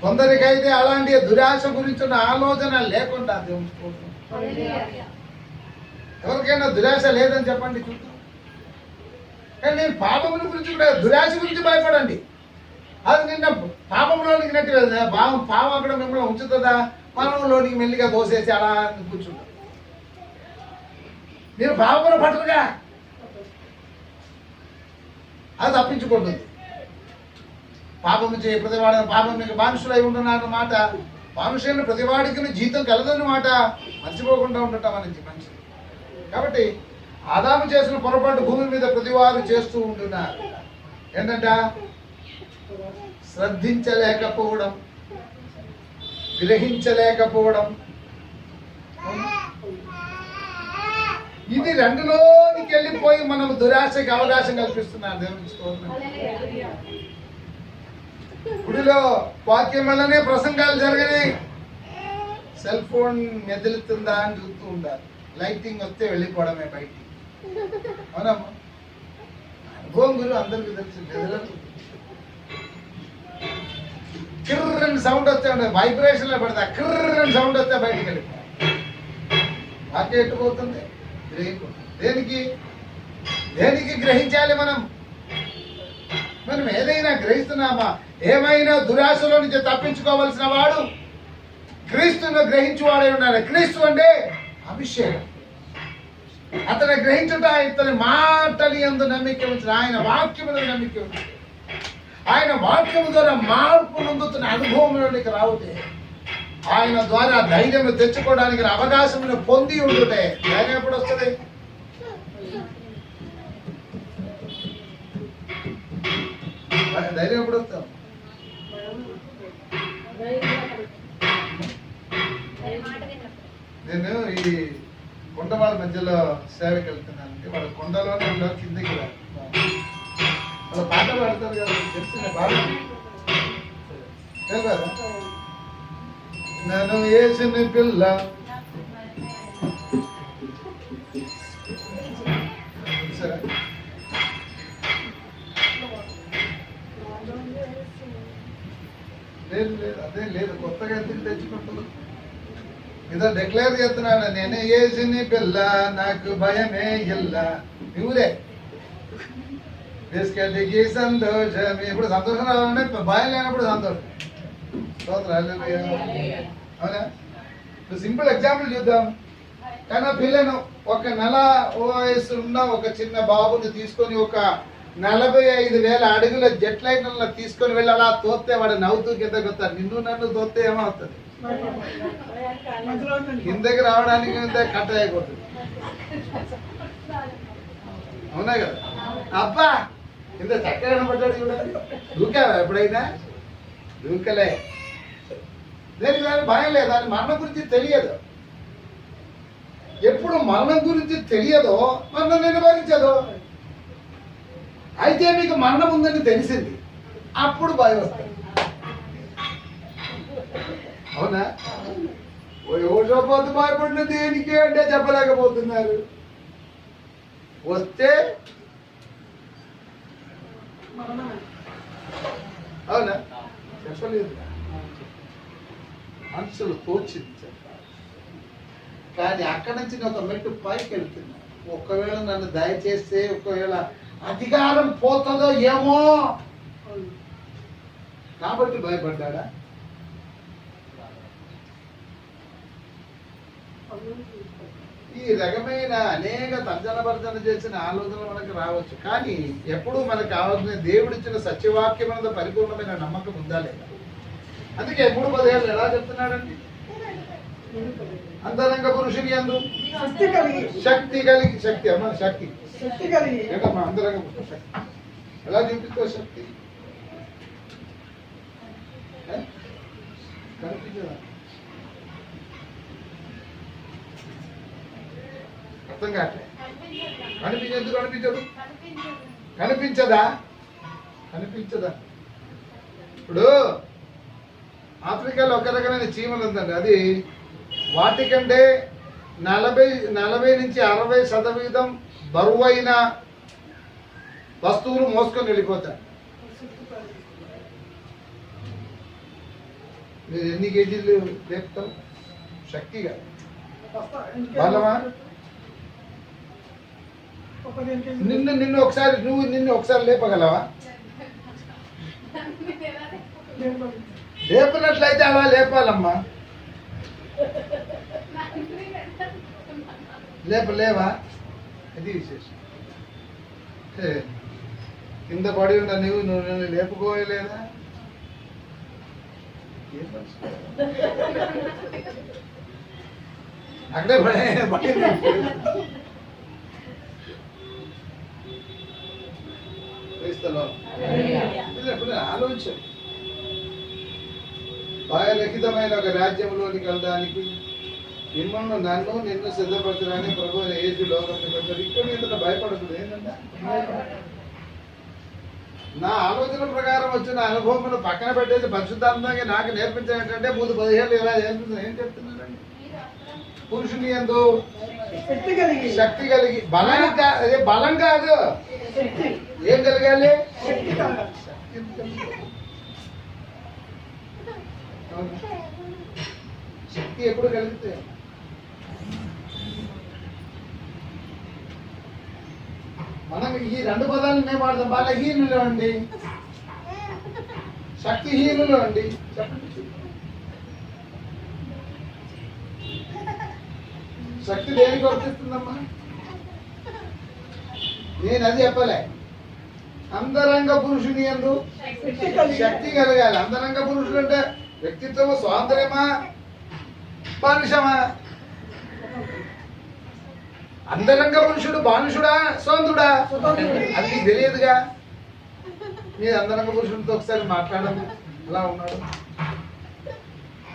[SPEAKER 4] కొందరికైతే అలాంటి దురాశ గురించిన ఆలోచన లేకుండా దేవుని స్తోత్రం. ఎవరికైనా దురాశ లేదని చెప్పండి చూద్దాం. కానీ నేను పాపముల గురించి కూడా దురాశ గురించి భయపడండి. అది నిన్న పాపంలోనికి నెట్టి పాపం అక్కడ మిమ్మల్ని ఉంచుతుందా? పాపంలోనికి మెల్లిగా దోసేసి అలా కూర్చుంటాం. మీరు పాపముల పట్టరుగా, అది తప్పించుకుంటుంది. పాపము చేయ ప్రతివాడ పాపం మీకు బానిసులై ఉంటున్నారు మాట, మనుషులను ప్రతివాడికి జీతం కలదని మాట మర్చిపోకుండా ఉండటం అనేది మనిషి. కాబట్టి ఆదాము చేసిన పొరపాటు భూమి మీద ప్రతివారు చేస్తూ ఉంటున్నారు. ఏంటంట? శ్రద్ధించలేకపోవడం, గ్రహించలేకపోవడం. ఇది రెండులోనికి వెళ్ళిపోయి మనం దురాశకి అవకాశం కల్పిస్తున్నారు. దేవుని స్తోత్రం. గుడిలో వాక్యం వల్లనే ప్రసంగాలు జరిగినాయి. సెల్ ఫోన్ మెదులుతుందా అని చూస్తూ ఉండాలి. లైటింగ్ వస్తే వెళ్ళిపోవడమే బయటికి. అవునమ్మా, అనుభవం గురు అందరికి తెలుసు. మెదలదు, కిర్రని సౌండ్ వస్తే ఉండదు, వైబ్రేషన్ లో పడతా కిర్రని సౌండ్ వస్తే బయటికి వెళ్ళిపోవాలి. వాక్యం ఎట్టుపోతుంది, దేనికి దేనికి గ్రహించాలి మనం? మనం ఏదైనా గ్రహిస్తున్నామా? ఏమైనా దురాశలో నుంచి తప్పించుకోవలసిన వాడు క్రీస్తును గ్రహించువాడే ఉండాలి. క్రీస్తు అంటే అభిషేకం. అతను గ్రహించుట ఇతని మాటలు యందు నమ్మిక ఉంచిన, ఆయన వాక్యముల నమ్మిక ఉంచి, ఆయన వాక్యము ద్వారా మార్పు నొందుతున్న అనుభవంలోనికి రావుతే, ఆయన ద్వారా ధైర్యం తెచ్చుకోవడానికి అవకాశం పొంది ఉంటుంటే ధైర్యం ఎప్పుడు వస్తుంది? ధైర్యం ఎప్పుడు వస్తాం? నేను ఈ కొండవాళ్ళ మధ్యలో సేవకి వెళ్తున్నానంటే వాళ్ళ కొండలోనే ఉన్నారు, కిందకి రారు. వాళ్ళ పాట పాడతారు కదా, తెలిసిన బాగా తెలియదా? నన్ను వేసిన పిల్ల సరే లేదు లేదు, అదే లేదు, కొత్తగా ఎందుకు తెచ్చుకుంటుంది? ఇదో డిక్లేర్ చేస్తున్నాను, నేనే వేసిన పిల్ల నాకు భయమే ఇల్ల. ఊరే బిస్కెట్కి సంతోషం. ఇప్పుడు సంతోషం రావాలంటే భయం లేనప్పుడు సంతోషం. అవునా? సింపుల్ ఎగ్జాంపుల్ చూద్దాం. కానీ పిల్లను ఒక నెల వయసు ఉన్న ఒక చిన్న బాబుని తీసుకొని ఒక 45,000 అడుగుల జెట్ లైనర్లో తీసుకొని వెళ్ళి అలా తోస్తే వాడు నవ్వుతూ కిందకి వస్తాడు. నిన్ను నన్ను తోస్తే ఏమవుతుంది? కిందకి రావడానికి కట్ట అయిపోతుంది. అవునా కదా? అబ్బా ఇంత చక్కగా పడ్డాడు చూడాలి. దూకావా ఎప్పుడైనా? దూకలే. దేనికి దాని భయం లేదు. దాని మరణం గురించి తెలియదు. ఎప్పుడు మరణం గురించి తెలియదో మరణం నివారించదు. అయితే మీకు మరణం ఉందని తెలిసింది, అప్పుడు భయం వస్తుంది. అవునా? ఓషోపోతు భయపడిన దేనికి అంటే చెప్పలేకపోతున్నారు. వస్తే అవునా? చెప్పలేదు. మనుషులు తోచింది కానీ అక్కడి నుంచి నేను ఒక మెట్టు పైకి వెళ్తున్నా. ఒకవేళ నన్ను దయచేస్తే ఒకవేళ అధికారం పోతుందో ఏమో కాబట్టి భయపడ్డా? ఈ రకమైన అనేక తర్జన భర్జన చేసిన ఆలోచనలు మనకు రావచ్చు. కానీ ఎప్పుడు మనకు కావాల్సిన దేవుడిచ్చిన సత్యవాక్యం అనేది పరిపూర్ణమైన నమ్మకం ఉందా లేదా? అందుకే 3:17 ఎలా చెప్తున్నాడండి? అంతరంగ పురుషుని యందు శక్తి కలిగి, శక్తి అమ్మ శక్తి ఏంటమ్మా? అంతరంగ పురుషుని శక్తి ఎలా చూపిస్తా? శక్తి కనిపించదా? అర్థం కావట్లే. కనిపించదు. కనిపించదు. కనిపించదా? కనిపించదా? ఇప్పుడు ఆఫ్రికాలో ఒక రకమైన చీమలు ఉందండి, అది వాటికంటే 40 నుంచి 60% బరువైన వస్తువులు మోసుకొని వెళ్ళిపోతాయి. మీరు ఎన్ని కేజీలు లేపుతాం? శక్తిగా బలమా? నిన్ను ఒకసారి లేపగలవా? లేపినట్లయితే అలా లేపాలమ్మా. లేవా? అది విశేషం. కింద పడి ఉంటా నువ్వు నన్ను లేపుకోలేదా? అక్కడే పడి ఆలోచన బాగా లిఖితమైన ఒక రాజ్యంలోనికి వెళ్ళడానికి నిన్ను సిద్ధపరచడానికి ప్రభు ఏది లోకం ఇక్కడ ఇంత భయపడకూడదు. ఏంటంటే నా ఆలోచన ప్రకారం వచ్చిన అనుభవం పక్కన పెట్టేసి పరిశుద్ధాంతంగా నాకు నేర్పించడం ఏంటంటే ముందు 10 ఏళ్ళు ఇలా నేర్పించడం. ఏం చెప్తున్నారండి? పురుషుని యందు శక్తి కలిగి బలం కాదు, ఏం కలిగాలి? శక్తి ఎప్పుడు కలిగితే మనం ఈ 2 పదాలు మేము వాడతాం. బలహీనులు అండి, శక్తిహీనులు అండి. చెప్పండి, శక్తి దేనికి వర్తిస్తుందమ్మా? నేను అది చెప్పలే. అంతరంగ పురుషుని యందు శక్తి కలగాలి. అంతరంగ పురుషుడు అంటే వ్యక్తిత్వము స్వాతంత్ర్యమా, బానిసమా? అంతరంగ పురుషుడు బానిసుడా, స్వంతుడా? అది నీకు తెలియదుగా. నీ అంతరంగ పురుషుడితో ఒకసారి మాట్లాడము, అలా ఉన్నాడు.